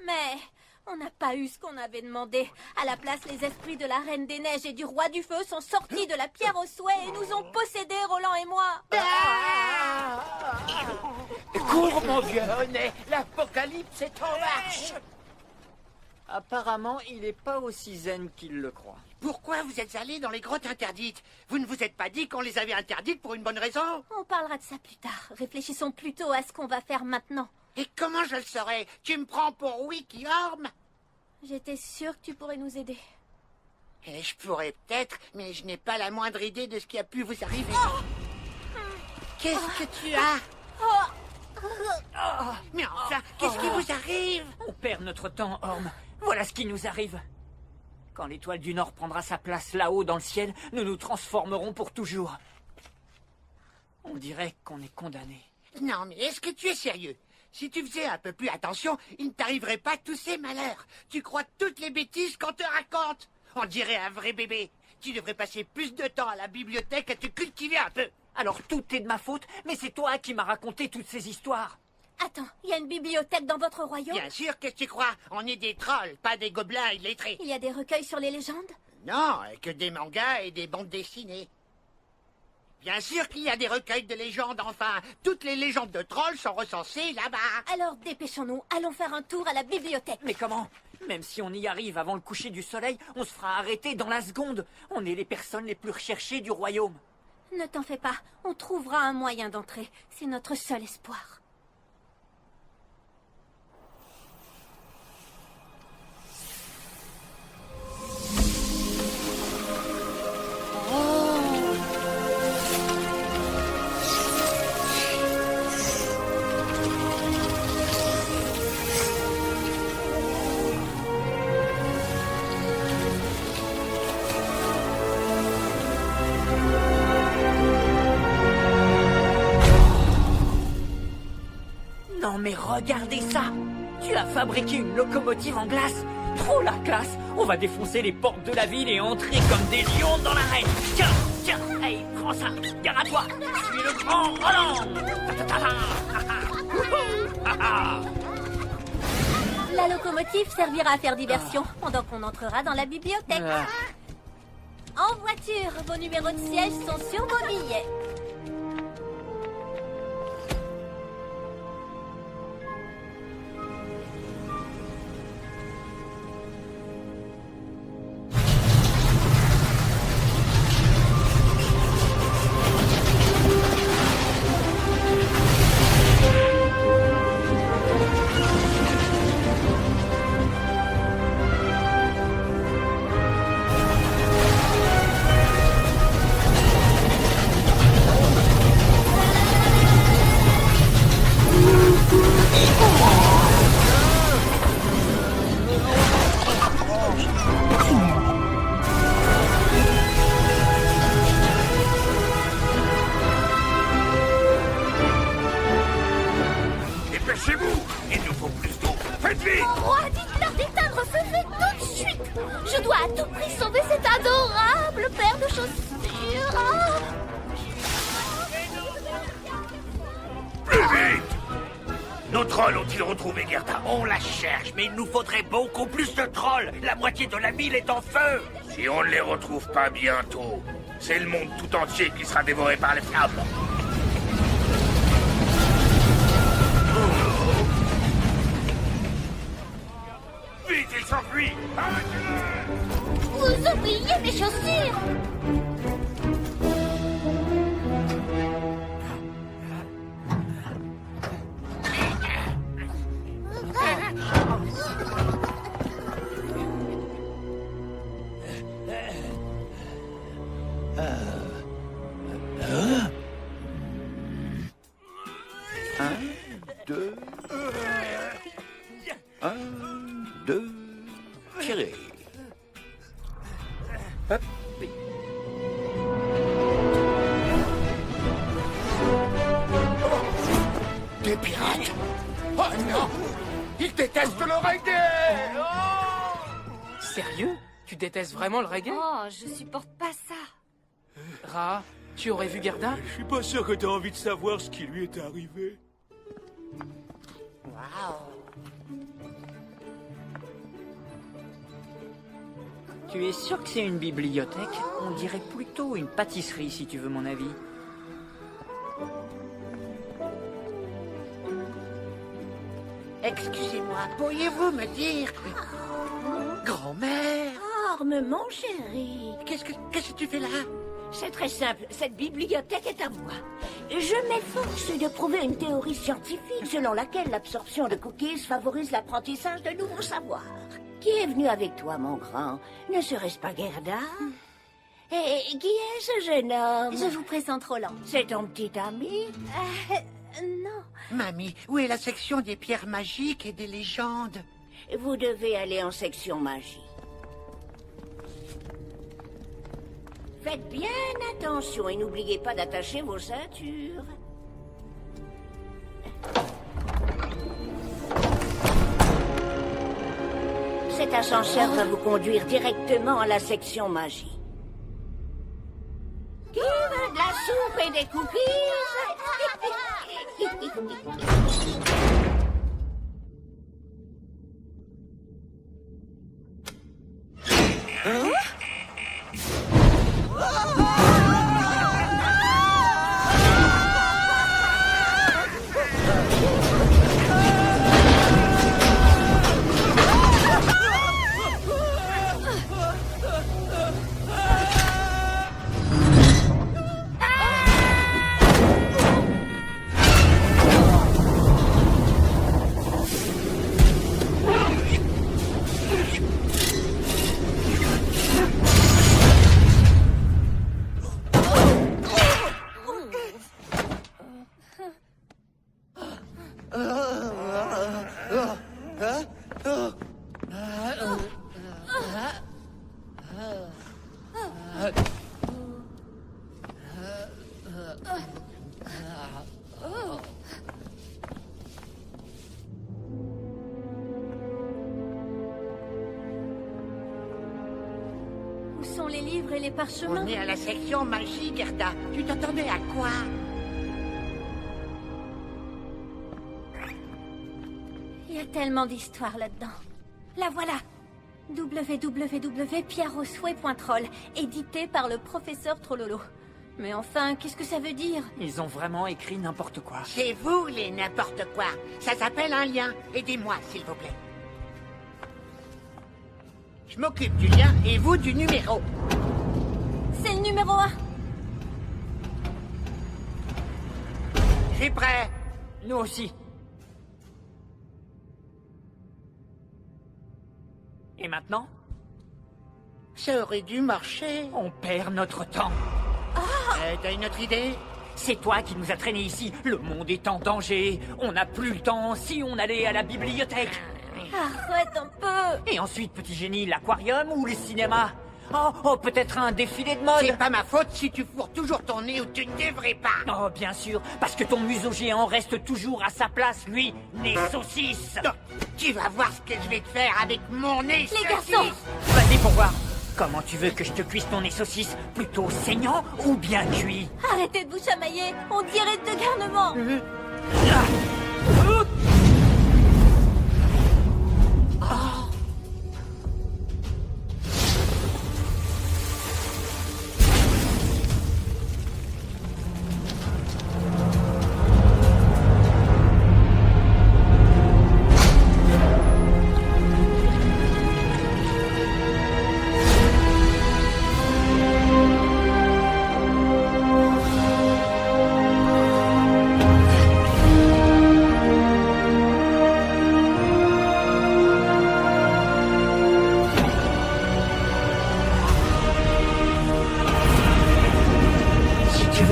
Speaker 5: Mais on n'a pas eu ce qu'on avait demandé. À la place, les esprits de la Reine des Neiges et du Roi du Feu sont sortis de la pierre au souhait et nous ont possédés, Roland et moi.
Speaker 3: Cours, mon vieux Honnet, l'apocalypse est en marche.
Speaker 4: Apparemment, il n'est pas aussi zen qu'il le croit.
Speaker 8: Pourquoi vous êtes allés dans les grottes interdites? Vous ne vous êtes pas dit qu'on les avait interdites pour une bonne raison?
Speaker 5: On parlera de ça plus tard. Réfléchissons plutôt à ce qu'on va faire maintenant.
Speaker 8: Et comment je le saurais? Tu me prends pour Wiki Orm?
Speaker 5: J'étais sûre que tu pourrais nous aider.
Speaker 8: Et je pourrais peut-être, mais je n'ai pas la moindre idée de ce qui a pu vous arriver. Qu'est-ce que tu as? Mais enfin, qu'est-ce qui vous arrive?
Speaker 4: On perd notre temps, Orm. Voilà ce qui nous arrive. Quand l'étoile du Nord prendra sa place là-haut dans le ciel, nous nous transformerons pour toujours. On dirait qu'on est condamnés.
Speaker 8: Non, mais est-ce que tu es sérieux? Si tu faisais un peu plus attention, il ne t'arriverait pas tous ces malheurs. Tu crois toutes les bêtises qu'on te raconte. On dirait un vrai bébé. Tu devrais passer plus de temps à la bibliothèque à te cultiver un peu.
Speaker 4: Alors tout est de ma faute, mais c'est toi qui m'as raconté toutes ces histoires.
Speaker 5: Attends, il y a une bibliothèque dans votre royaume?
Speaker 8: Bien sûr, qu'est-ce que tu crois? On est des trolls, pas des gobelins illettrés.
Speaker 5: Il y a des recueils sur les légendes?
Speaker 8: Non, que des mangas et des bandes dessinées. Bien sûr qu'il y a des recueils de légendes, enfin. Toutes les légendes de trolls sont recensées là-bas.
Speaker 5: Alors dépêchons-nous, allons faire un tour à la bibliothèque.
Speaker 4: Mais comment? Même si on y arrive avant le coucher du soleil, on se fera arrêter dans la seconde. On est les personnes les plus recherchées du royaume.
Speaker 5: Ne t'en fais pas, on trouvera un moyen d'entrer. C'est notre seul espoir.
Speaker 4: Non mais regardez ça! Tu as fabriqué une locomotive en glace! Trop la classe! On va défoncer les portes de la ville et entrer comme des lions dans l'arène! Tiens! Tiens! Hey, prends ça! Gare à toi! Je suis le grand Roland!
Speaker 5: La locomotive servira à faire diversion pendant qu'on entrera dans la bibliothèque. En voiture, vos numéros de siège sont sur vos billets.
Speaker 10: Dépêchez-vous! Il nous faut plus d'eau! Faites vite!
Speaker 7: Mon roi, dites-leur d'éteindre ce feu tout de suite. Je dois à tout prix sauver cette adorable paire de chaussures.
Speaker 10: Plus vite!
Speaker 14: Nos trolls ont-ils retrouvé Gerda? On la cherche, mais il nous faudrait beaucoup plus de trolls. La moitié de la ville est en feu. Si on ne les retrouve pas bientôt, c'est le monde tout entier qui sera dévoré par les flammes. Vite, il s'enfuit! Arrêtez-le!
Speaker 5: Vous oubliez mes chaussures!
Speaker 3: Tirez. Hop.
Speaker 14: Des pirates? Oh non! Ils détestent le reggae!
Speaker 6: Sérieux? Tu détestes vraiment le reggae?
Speaker 7: Oh, je supporte pas ça.
Speaker 6: Ra, tu aurais vu Gerda?
Speaker 13: Je suis pas sûr que t'as envie de savoir ce qui lui est arrivé.
Speaker 4: Tu es sûr que c'est une bibliothèque? On dirait plutôt une pâtisserie, si tu veux mon avis.
Speaker 8: Excusez-moi, pourriez-vous me dire... Grand-mère?
Speaker 15: Orme, mon chéri.
Speaker 8: Qu'est-ce que tu fais là?
Speaker 15: C'est très simple, cette bibliothèque est à moi. Je m'efforce de prouver une théorie scientifique selon laquelle l'absorption de cookies favorise l'apprentissage de nouveaux savoirs. Qui est venu avec toi, mon grand? Ne serait-ce pas Gerda? Et qui est ce jeune homme?
Speaker 5: Je vous présente Roland.
Speaker 15: C'est ton petit ami?
Speaker 5: Non.
Speaker 8: Mamie, où est la section des pierres magiques et des légendes?
Speaker 15: Vous devez aller en section magie. Faites bien attention et n'oubliez pas d'attacher vos ceintures. Cet ascenseur va vous conduire directement à la section magie. Qui veut de la soupe et des cookies?
Speaker 5: Où sont les livres et les parchemins?
Speaker 8: On est à la section magie, Gerda. Tu t'attendais à quoi?
Speaker 5: Il y a tellement d'histoires là-dedans. La voilà. www.pierreaussouet.troll, édité par le professeur Trollolo. Mais enfin, qu'est-ce que ça veut dire?
Speaker 4: Ils ont vraiment écrit n'importe quoi.
Speaker 8: C'est vous, les n'importe quoi. Ça s'appelle un lien. Aidez-moi, s'il vous plaît. Je m'occupe du lien et vous du numéro.
Speaker 5: C'est le numéro 1.
Speaker 8: Je suis prêt.
Speaker 4: Nous aussi. Et maintenant?
Speaker 8: Ça aurait dû marcher.
Speaker 4: On perd notre temps.
Speaker 8: T'as une autre idée?
Speaker 4: C'est toi qui nous as traînés ici. Le monde est en danger. On n'a plus le temps si on allait à la bibliothèque.
Speaker 5: Arrête un peu.
Speaker 4: Et ensuite, petit génie, l'aquarium ou le cinéma? Oh, peut-être un défilé de mode.
Speaker 8: C'est pas ma faute si tu fourres toujours ton nez où tu ne devrais pas.
Speaker 4: Oh, bien sûr, parce que ton museau géant reste toujours à sa place, lui, nez saucisse.
Speaker 8: Non, tu vas voir ce que je vais te faire avec mon nez saucisse.
Speaker 5: Les garçons.
Speaker 4: Vas-y pour voir. Comment tu veux que je te cuise ton nez saucisse? Plutôt saignant ou bien cuit?
Speaker 5: Arrêtez de vous chamailler. On dirait de garnement.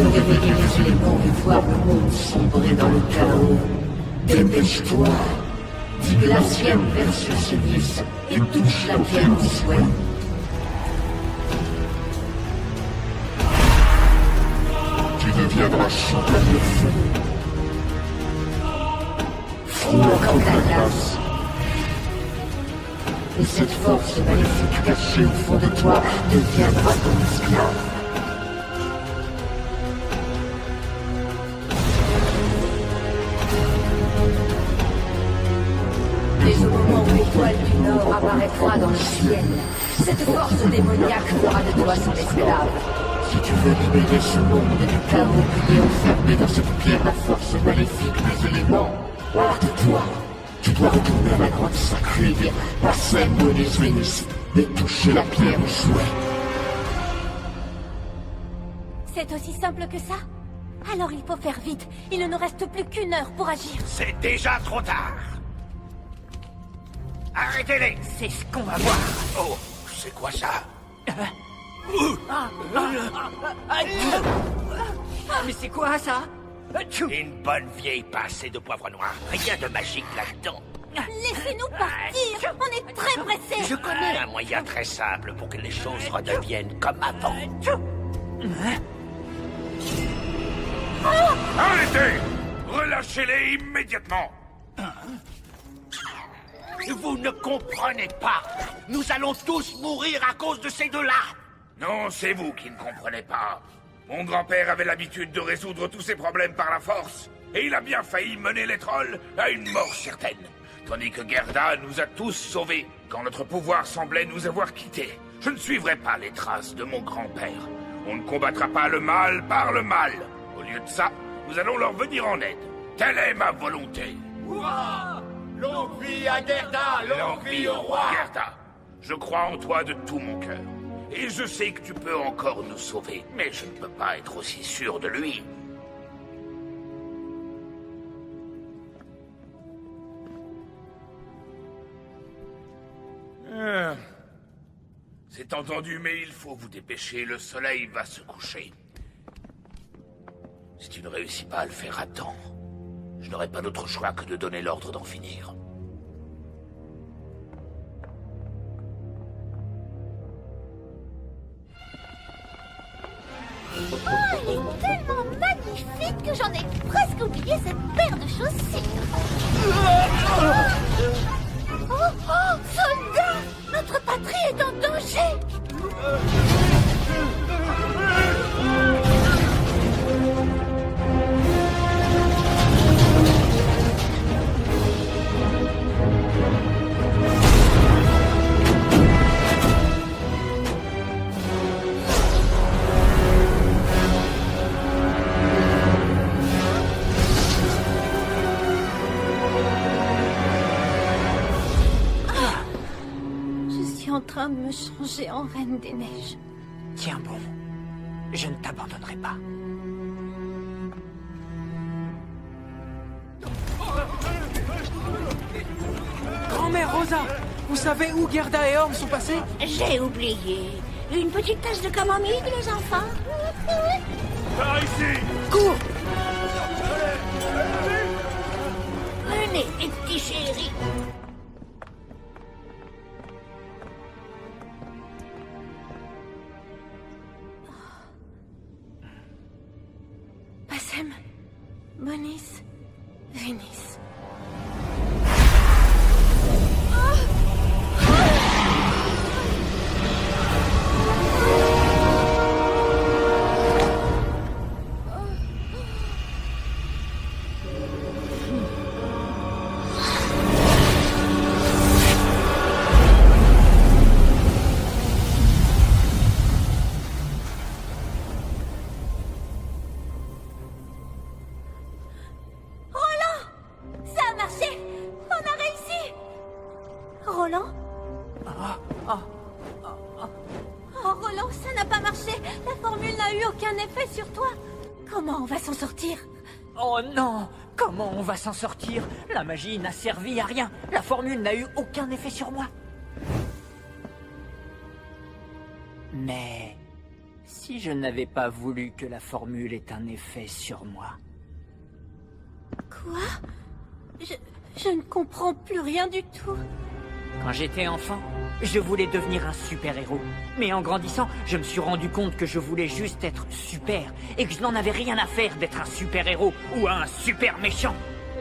Speaker 15: peux réveiller les éléments et voir le monde sombrer dans le chaos. Dépêche-toi. Dis glaciaire versus Ulysse et touche la pierre au souhait.
Speaker 16: Tu deviendras champion de feu.
Speaker 15: Froid comme la glace. Et cette force maléfique cachée au fond de toi deviendra ton esclave. Mais au moment où l'étoile du Nord apparaîtra dans le ciel, cette force démoniaque fera de toi son esclave. Si tu veux libérer ce monde du chaos et enfermer dans cette pierre la force maléfique des éléments, hors de toi, tu dois retourner à la grotte sacrée des Passermonis Venus et toucher la pierre au souhait.
Speaker 5: C'est aussi simple que ça? Alors il faut faire vite. Il ne nous reste plus qu'une heure pour agir.
Speaker 14: C'est déjà trop tard. Arrêtez-les.
Speaker 4: C'est ce qu'on va voir.
Speaker 14: Oh, c'est quoi ça?
Speaker 4: Mais c'est quoi ça?
Speaker 14: Une bonne vieille passée de poivre noir. Rien de magique là-dedans.
Speaker 5: Laissez-nous partir. On est très pressés.
Speaker 14: Je connais un moyen très simple pour que les choses redeviennent comme avant. Arrêtez! Relâchez-les immédiatement! Vous ne comprenez pas. Nous allons tous mourir à cause de ces deux-là. Non, c'est vous qui ne comprenez pas. Mon grand-père avait l'habitude de résoudre tous ses problèmes par la force, et il a bien failli mener les trolls à une mort certaine. Tandis que Gerda nous a tous sauvés, quand notre pouvoir semblait nous avoir quittés. Je ne suivrai pas les traces de mon grand-père. On ne combattra pas le mal par le mal. Au lieu de ça, nous allons leur venir en aide. Telle est ma volonté.
Speaker 3: Hurrah! Longue vie à Gerda! Longue vie au roi!
Speaker 14: Gerda, je crois en toi de tout mon cœur. Et je sais que tu peux encore nous sauver, mais je ne peux pas être aussi sûr de lui. C'est entendu, mais il faut vous dépêcher, le soleil va se coucher. Si tu ne réussis pas à le faire à temps, je n'aurai pas d'autre choix que de donner l'ordre d'en finir.
Speaker 7: Oh, elle est tellement magnifique que j'en ai presque oublié cette paire de chaussures. Oh, oh, soldats! Notre patrie est en danger! En train de me changer en Reine des Neiges.
Speaker 4: Tiens bon, je ne t'abandonnerai pas.
Speaker 6: Grand-mère Rosa, vous savez où Gerda et Orm sont passés?
Speaker 15: J'ai oublié. Une petite tasse de camomille, les enfants?
Speaker 10: Par ici!
Speaker 15: Cours! Venez, les petits chéris.
Speaker 5: Passem, Bonis, Vénis.
Speaker 4: Oh non! Comment on va s'en sortir? La magie n'a servi à rien. La formule n'a eu aucun effet sur moi. Mais Si je n'avais pas voulu que la formule ait un effet sur moi.
Speaker 5: Quoi? Je ne comprends plus rien du tout.
Speaker 4: Quand j'étais enfant, je voulais devenir un super-héros. Mais en grandissant, je me suis rendu compte que je voulais juste être super et que je n'en avais rien à faire d'être un super-héros ou un super méchant.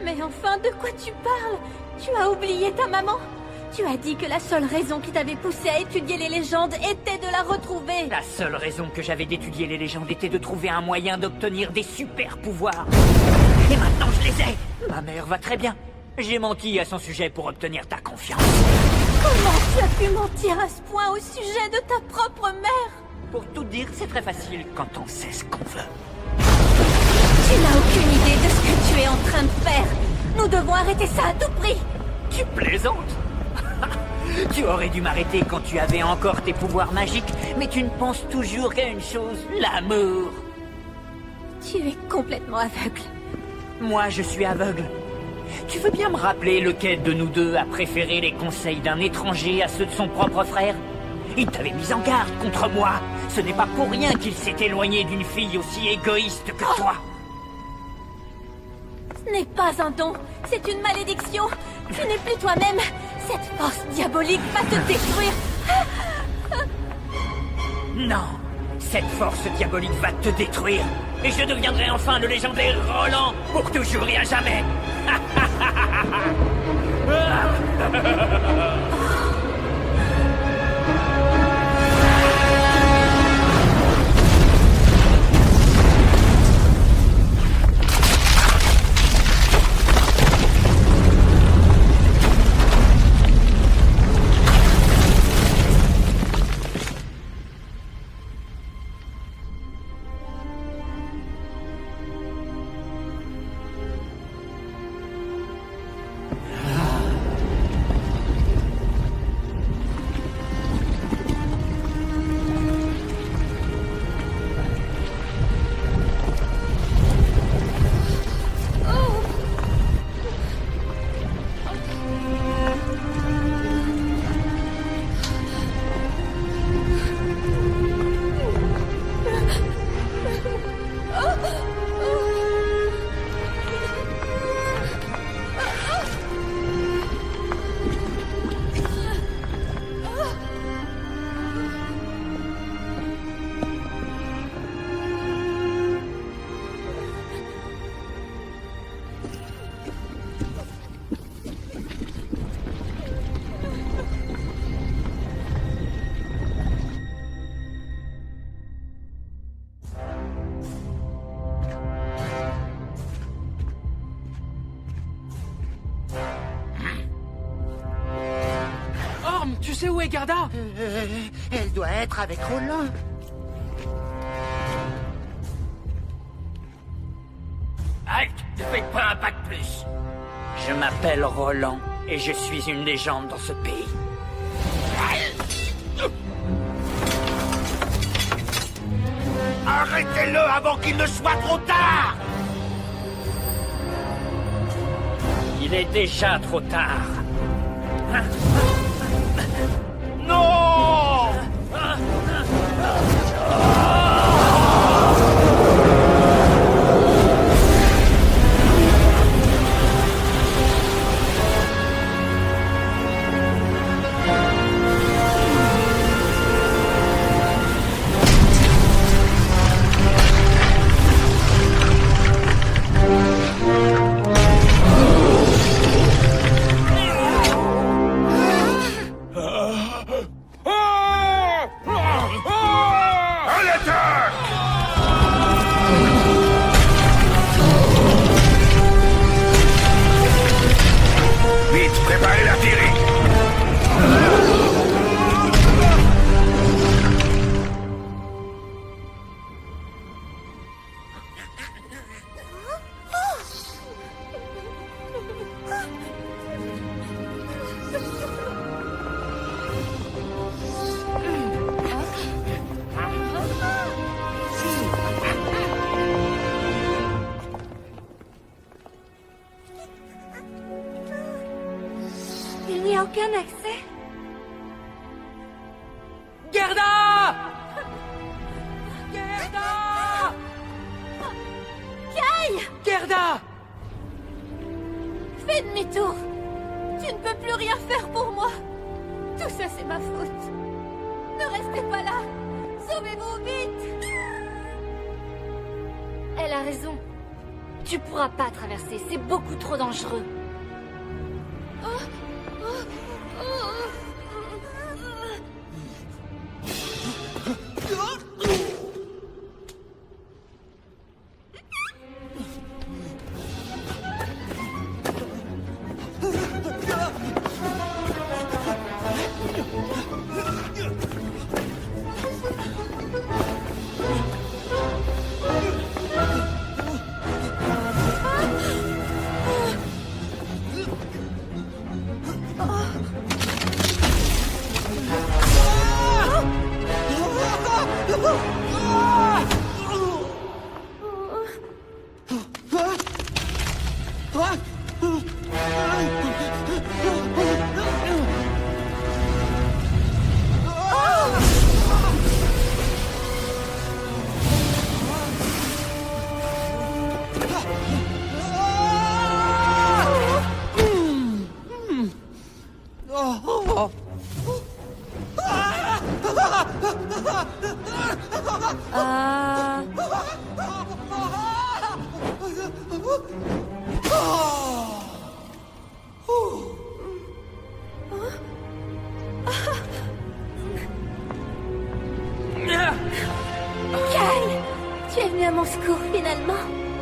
Speaker 5: Mais enfin, de quoi tu parles? Tu as oublié ta maman? Tu as dit que la seule raison qui t'avait poussé à étudier les légendes était de la retrouver.
Speaker 4: La seule raison que j'avais d'étudier les légendes était de trouver un moyen d'obtenir des super-pouvoirs. Et maintenant je les ai. Ma mère va très bien. J'ai menti à son sujet pour obtenir ta confiance.
Speaker 5: Comment tu as pu mentir à ce point au sujet de ta propre mère?
Speaker 4: Pour tout dire, c'est très facile quand on sait ce qu'on veut.
Speaker 5: Tu n'as aucune idée de ce que tu es en train de faire. Nous devons arrêter ça à tout prix.
Speaker 4: Tu plaisantes? Tu aurais dû m'arrêter quand tu avais encore tes pouvoirs magiques, mais tu ne penses toujours qu'à une chose, l'amour.
Speaker 5: Tu es complètement aveugle.
Speaker 4: Moi, je suis aveugle. Tu veux bien me rappeler lequel de nous deux a préféré les conseils d'un étranger à ceux de son propre frère? Il t'avait mis en garde contre moi. Ce n'est pas pour rien qu'il s'est éloigné d'une fille aussi égoïste que toi.
Speaker 5: Ce n'est pas un don, c'est une malédiction. Tu n'es plus toi-même. Cette force diabolique va te détruire.
Speaker 4: Non, cette force diabolique va te détruire. Et je deviendrai enfin le légendaire Roland pour toujours et à jamais.
Speaker 6: Tu sais où est Gerda?
Speaker 8: Elle doit être avec Roland.
Speaker 14: Halte! Ne faites pas un pas de plus!
Speaker 4: Je m'appelle Roland et je suis une légende dans ce pays.
Speaker 14: Arrêtez-le avant qu'il ne soit trop tard!
Speaker 4: Il est déjà trop tard.
Speaker 14: Non!
Speaker 10: Préparez l'artillerie!
Speaker 5: Il n'y a aucun accès.
Speaker 6: Gerda! Gerda!
Speaker 5: Fais demi-tour. Tu ne peux plus rien faire pour moi. Tout ça, c'est ma faute. Ne restez pas là. Sauvez-vous vite.
Speaker 7: Elle a raison. Tu pourras pas traverser, c'est beaucoup trop dangereux.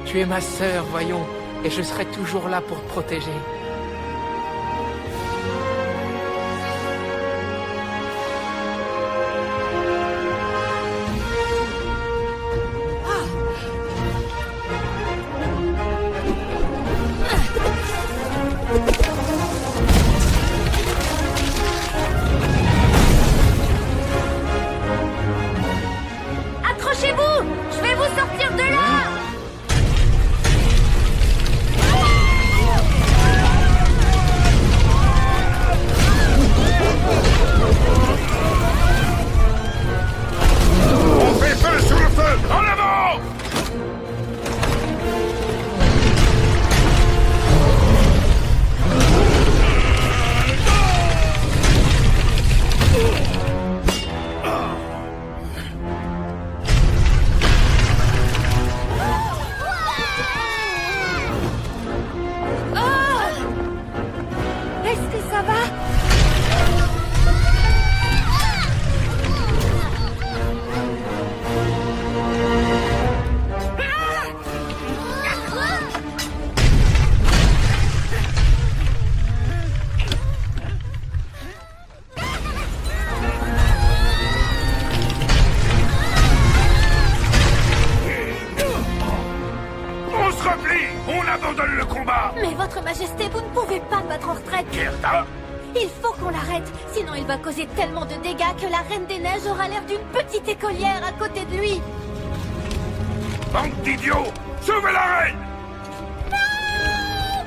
Speaker 6: Tu es ma sœur, voyons, et je serai toujours là pour te protéger.
Speaker 7: Accrochez-vous! Je vais vous sortir de là!
Speaker 10: On fait feu sur le feu! En avant!
Speaker 7: Est-ce que ça va?
Speaker 10: On se replie! On abandonne le combat!
Speaker 5: Mais votre majesté, vous ne pouvez pas battre en retraite.
Speaker 10: Gerda?
Speaker 5: Il faut qu'on l'arrête, sinon il va causer tellement de dégâts que la Reine des Neiges aura l'air d'une petite écolière à côté de lui.
Speaker 10: Bande d'idiots! Sauvez la reine!
Speaker 5: Non,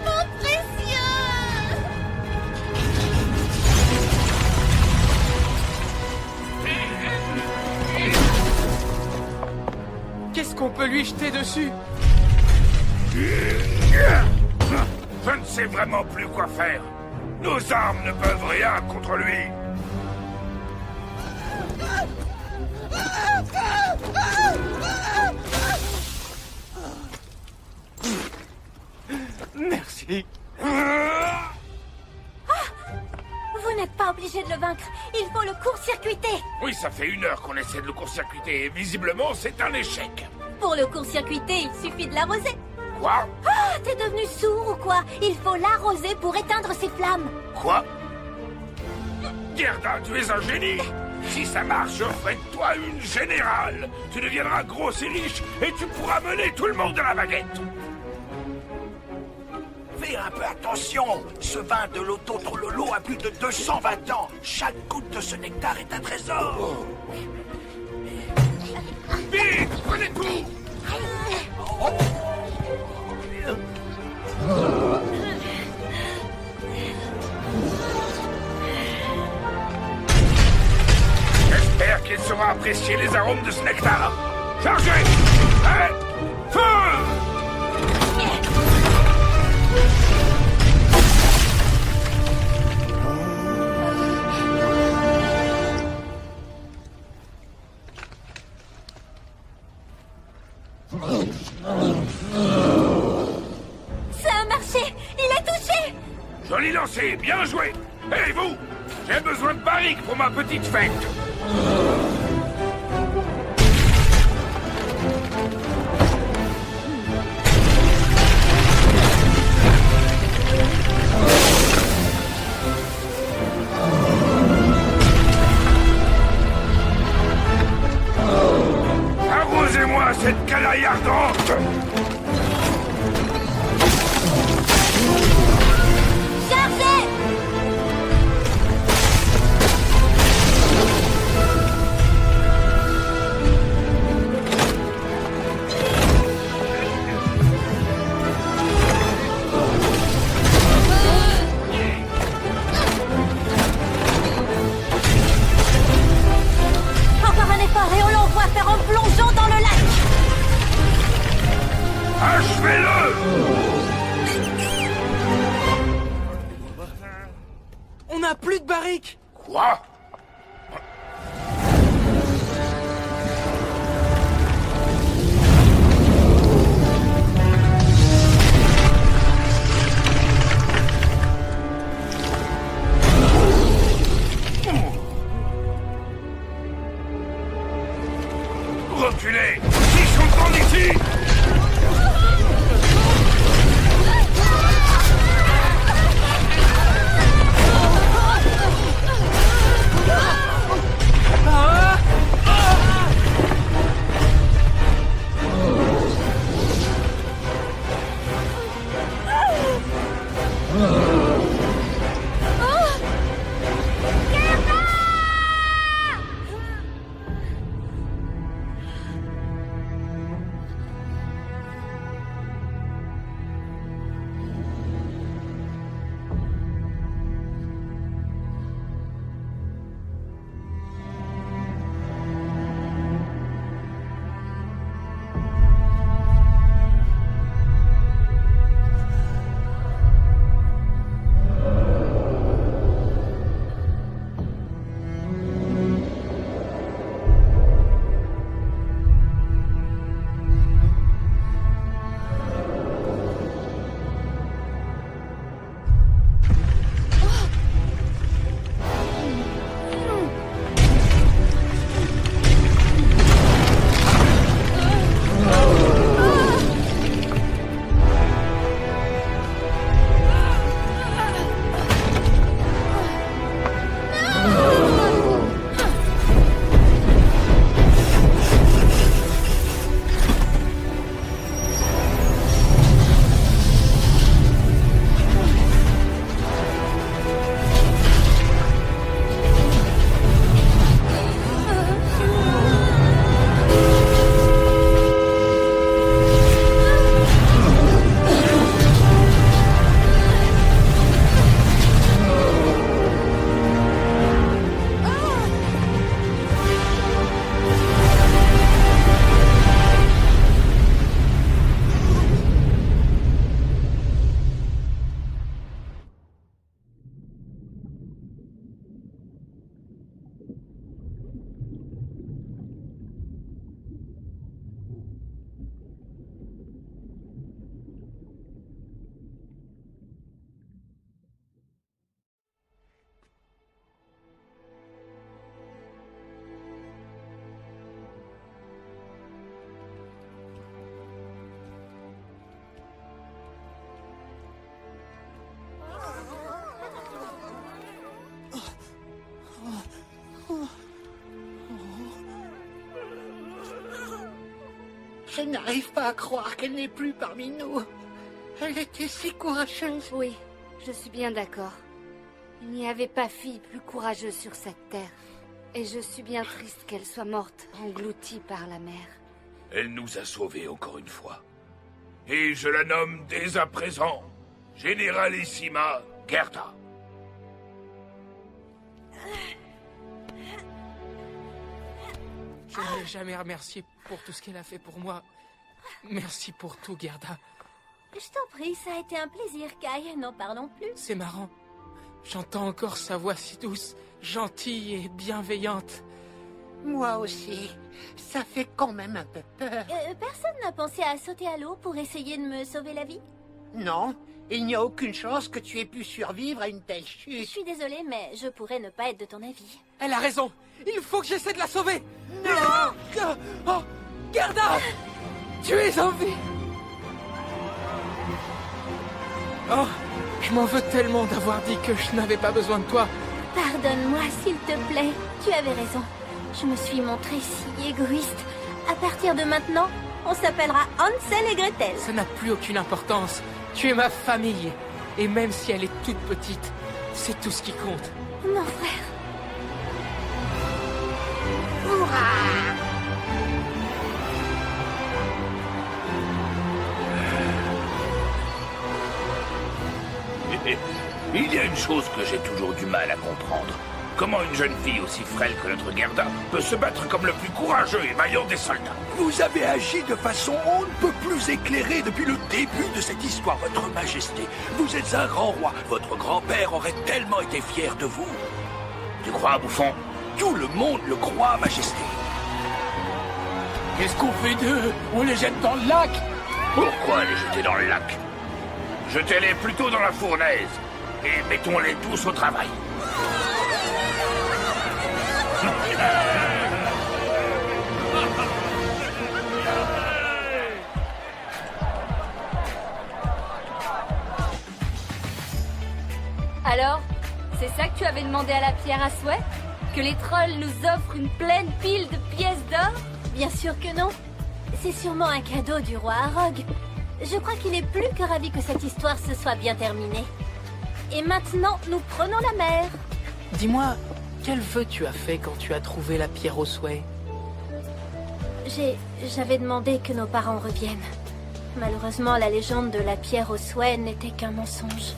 Speaker 5: mon précieux!
Speaker 6: Qu'est-ce qu'on peut lui jeter dessus?
Speaker 10: Je ne sais vraiment plus quoi faire. Nos armes ne peuvent rien contre lui.
Speaker 13: Merci.
Speaker 5: Vous n'êtes pas obligé de le vaincre. Il faut le court-circuiter.
Speaker 10: Oui, ça fait 1 heure qu'on essaie de le court-circuiter et visiblement c'est un échec.
Speaker 5: Pour le court-circuiter, il suffit de l'arroser.
Speaker 10: Quoi?
Speaker 5: Ah, t'es devenu sourd ou quoi? Il faut l'arroser pour éteindre ses flammes.
Speaker 10: Quoi? Gerda, tu es un génie. Si ça marche, je ferai de toi une générale. Tu deviendras grosse et riche et tu pourras mener tout le monde à la baguette.
Speaker 14: Fais un peu attention. Ce vin de l'Auto-Trololo a plus de 220 ans. Chaque goutte de ce nectar est un trésor.
Speaker 10: Vite, prenez tout. J'espère qu'il saura apprécier les arômes de ce nectar. Chargez! Prêt! Feu!
Speaker 5: Ça a marché! Il est touché!
Speaker 10: Joli lancé, bien joué. Hé, vous! J'ai besoin de barriques pour ma petite fête. Arrosez-moi cette canaille ardente!
Speaker 5: Chargez! Encore un effort et on l'envoie faire un plongeon dans le lac!
Speaker 10: Achevez-le!
Speaker 6: On n'a plus de barriques!
Speaker 10: Quoi? Reculez! Ils sont devant d'ici!
Speaker 8: Je n'arrive pas à croire qu'elle n'est plus parmi nous. Elle était si courageuse.
Speaker 7: Oui, je suis bien d'accord. Il n'y avait pas fille plus courageuse sur cette terre. Et je suis bien triste qu'elle soit morte, engloutie par la mer.
Speaker 10: Elle nous a sauvés encore une fois. Et je la nomme dès à présent Généralissima Gerda.
Speaker 6: Je ne l'ai jamais remerciée pour tout ce qu'elle a fait pour moi. Merci pour tout, Gerda.
Speaker 5: Je t'en prie, ça a été un plaisir, Kai. N'en parlons plus.
Speaker 6: C'est marrant. J'entends encore sa voix si douce, gentille et bienveillante.
Speaker 8: Moi aussi. Ça fait quand même un peu peur.
Speaker 5: Personne n'a pensé à sauter à l'eau pour essayer de me sauver la vie?
Speaker 8: Non, il n'y a aucune chance que tu aies pu survivre à une telle chute.
Speaker 5: Je suis désolée, mais je pourrais ne pas être de ton avis.
Speaker 6: Elle a raison. Il faut que j'essaie de la sauver.
Speaker 8: Non!
Speaker 6: Oh, Gerda! Tu es en vie. Oh, je m'en veux tellement d'avoir dit que je n'avais pas besoin de toi.
Speaker 5: Pardonne-moi, s'il te plaît. Tu avais raison. Je me suis montrée si égoïste. À partir de maintenant, on s'appellera Hansel et Gretel.
Speaker 6: Ça n'a plus aucune importance. Tu es ma famille. Et même si elle est toute petite, c'est tout ce qui compte.
Speaker 5: Mon frère.
Speaker 10: Il y a une chose que j'ai toujours du mal à comprendre. Comment une jeune fille aussi frêle que notre Gerda peut se battre comme le plus courageux et vaillant des soldats?
Speaker 14: Vous avez agi de façon on ne peut plus éclairée depuis le début de cette histoire, Votre Majesté. Vous êtes un grand roi. Votre grand-père aurait tellement été fier de vous.
Speaker 10: Tu crois, bouffon?
Speaker 14: Tout le monde le croit, Majesté.
Speaker 2: Qu'est-ce qu'on fait d'eux? On les jette dans le lac?
Speaker 10: Pourquoi les jeter dans le lac? Jetez-les plutôt dans la fournaise et mettons-les tous au travail.
Speaker 7: Alors, c'est ça que tu avais demandé à la pierre à souhait? Que les trolls nous offrent une pleine pile de pièces d'or?
Speaker 5: Bien sûr que non. C'est sûrement un cadeau du roi Arog. Je crois qu'il est plus que ravi que cette histoire se soit bien terminée. Et maintenant, nous prenons la mer.
Speaker 6: Dis-moi, quel vœu tu as fait quand tu as trouvé la pierre au souhait?
Speaker 5: J'avais demandé que nos parents reviennent. Malheureusement, la légende de la pierre au souhait n'était qu'un mensonge.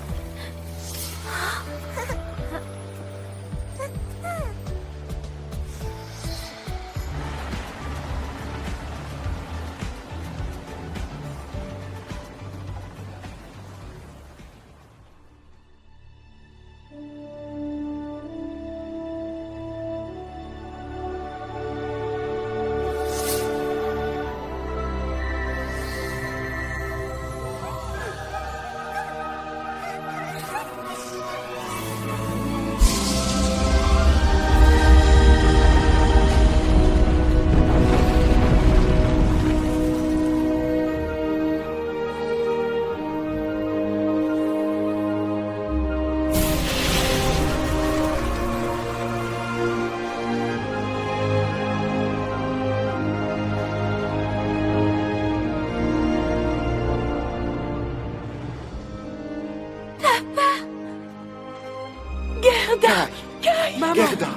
Speaker 9: Gerda!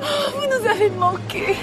Speaker 7: Oh, vous nous avez manqué.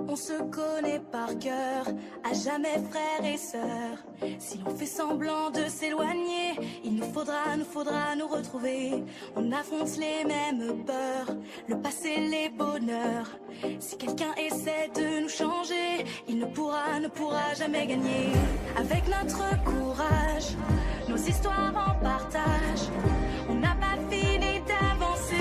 Speaker 17: On se connaît par cœur, à jamais frères et sœurs. Si l'on fait semblant de s'éloigner, il nous faudra nous retrouver. On affronte les mêmes peurs, le passé, les bonheurs. Si quelqu'un essaie de nous changer, il ne pourra jamais gagner. Avec notre courage, nos histoires en partage, on n'a pas fini d'avancer.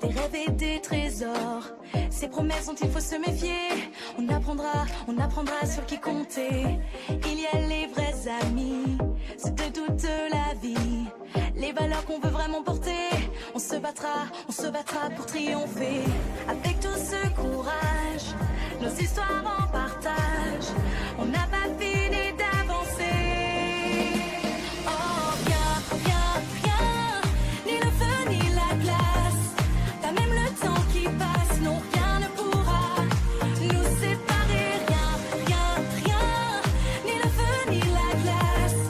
Speaker 17: Des rêves et des trésors, ces promesses dont il faut se méfier. On apprendra sur qui compter. Il y a les vrais amis, ceux de toute la vie, les les valeurs qu'on veut vraiment porter. On se battra pour triompher. Avec tout ce courage, nos histoires en partage. On n'a pas fini d'avancer. Oh, rien, ni le feu ni la glace. Pas même le temps qui passe, non, rien ne pourra nous séparer. Rien, ni le feu ni la glace,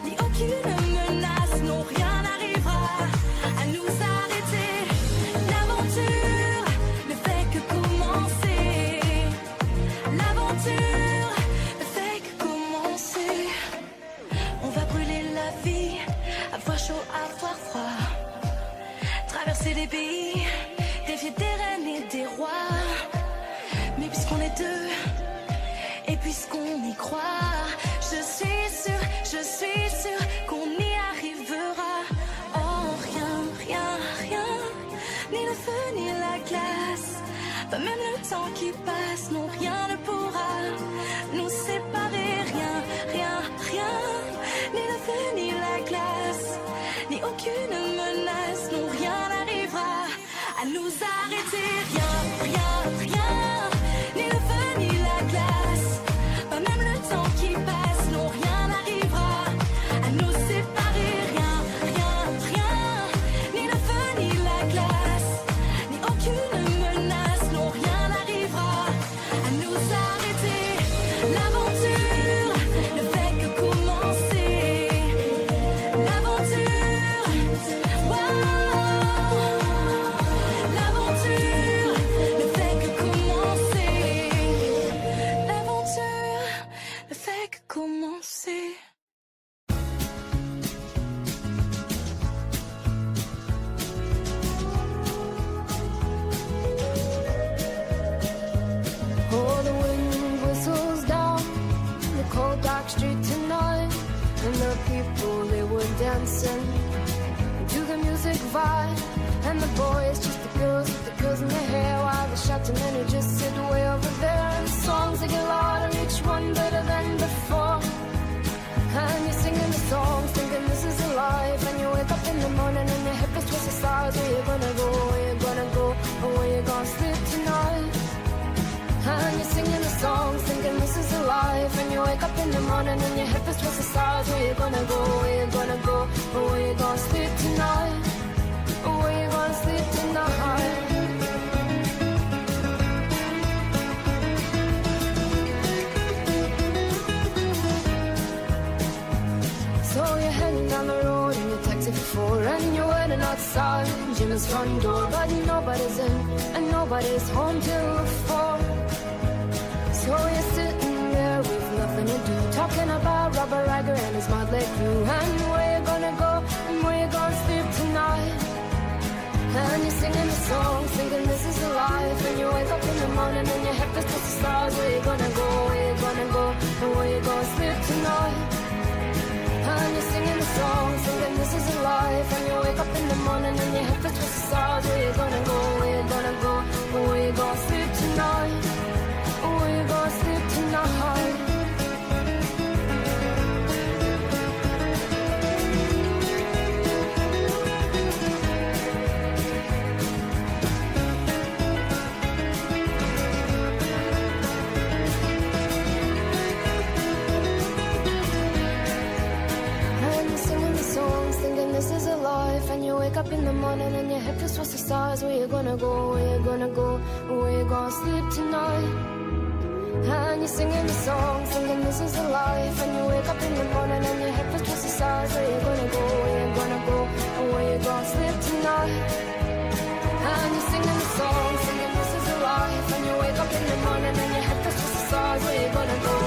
Speaker 17: ni aucune menace, non, rien n'arrivera à nous arrêter. L'aventure ne fait que commencer. L'aventure ne fait que commencer. On va brûler la vie, avoir chaud, avoir froid. Traverser les pays, défier des reines et des rois. Mais puisqu'on est deux, et puisqu'on y croit, je suis sûre qu'on y arrivera. Oh, rien, ni le feu ni la glace. Pas même le temps qui passe, non, rien ne pourra nous séparer. Rien, ni le feu ni la glace, ni aucune menace, non, rien n'arrivera à nous arrêter. Rien, ni le feu ni la glace. Pas même le temps qui passe, non, rien n'arrivera à nous séparer. Rien, ni le feu ni la glace, ni aucune menace, non, rien n'arrivera à nous arrêter. L'aventure ne fait que commencer. L'aventure, wow. L'aventure ne fait que commencer. L'aventure ne fait que commencer.
Speaker 9: Oh, the wind whistles down the cold dark street tonight, and the people, they were dancing to the music vibe, and the boys, just the girls with the girls in their hair, while the shouting men who just sit way over there, and the songs they get louder, each one better than before. And you're singing the songs, thinking this is a life, and you wake up in the morning and your hip is twisted sides. Where you gonna go, where you gonna go, or where you gonna sleep tonight? And you're singing the songs, thinking this is a life, and you wake up in the morning and your hip is twisted sides. Where you gonna go, where you gonna go, or where you gonna sleep tonight? Or where you gonna sleep tonight? So you're heading down the road in your taxi for 4, and you're waiting outside Jim's front door, but nobody's in and nobody's home till 4. So you're sitting there with nothing to do, talking about Robert Riger and his motley crew, and where you gonna go and where you gonna sleep tonight. And you're singing the song, thinking this is a life, and you wake up in the morning and your head feels to the stars. Where you gonna go, where you gonna go, and where you gonna sleep tonight? And you're singing the song, thinking this is a life, and you wake up in the morning and your head feels to the stars. Where you gonna go, where you gonna go, and where you gonna sleep tonight? Where you gonna sleep tonight? This is a life, and you wake up in the morning and your head feels towards the stars. Where you gonna go, where you gonna go, where you gonna sleep tonight? And you're singing the song, thinking this is a life, and you wake up in the morning and your head feels towards the stars. Where you gonna go, where you gonna go, where you gonna sleep tonight? And you're singing the song, thinking this is a life, and you wake up in the morning and your head feels towards the stars. Where you gonna go,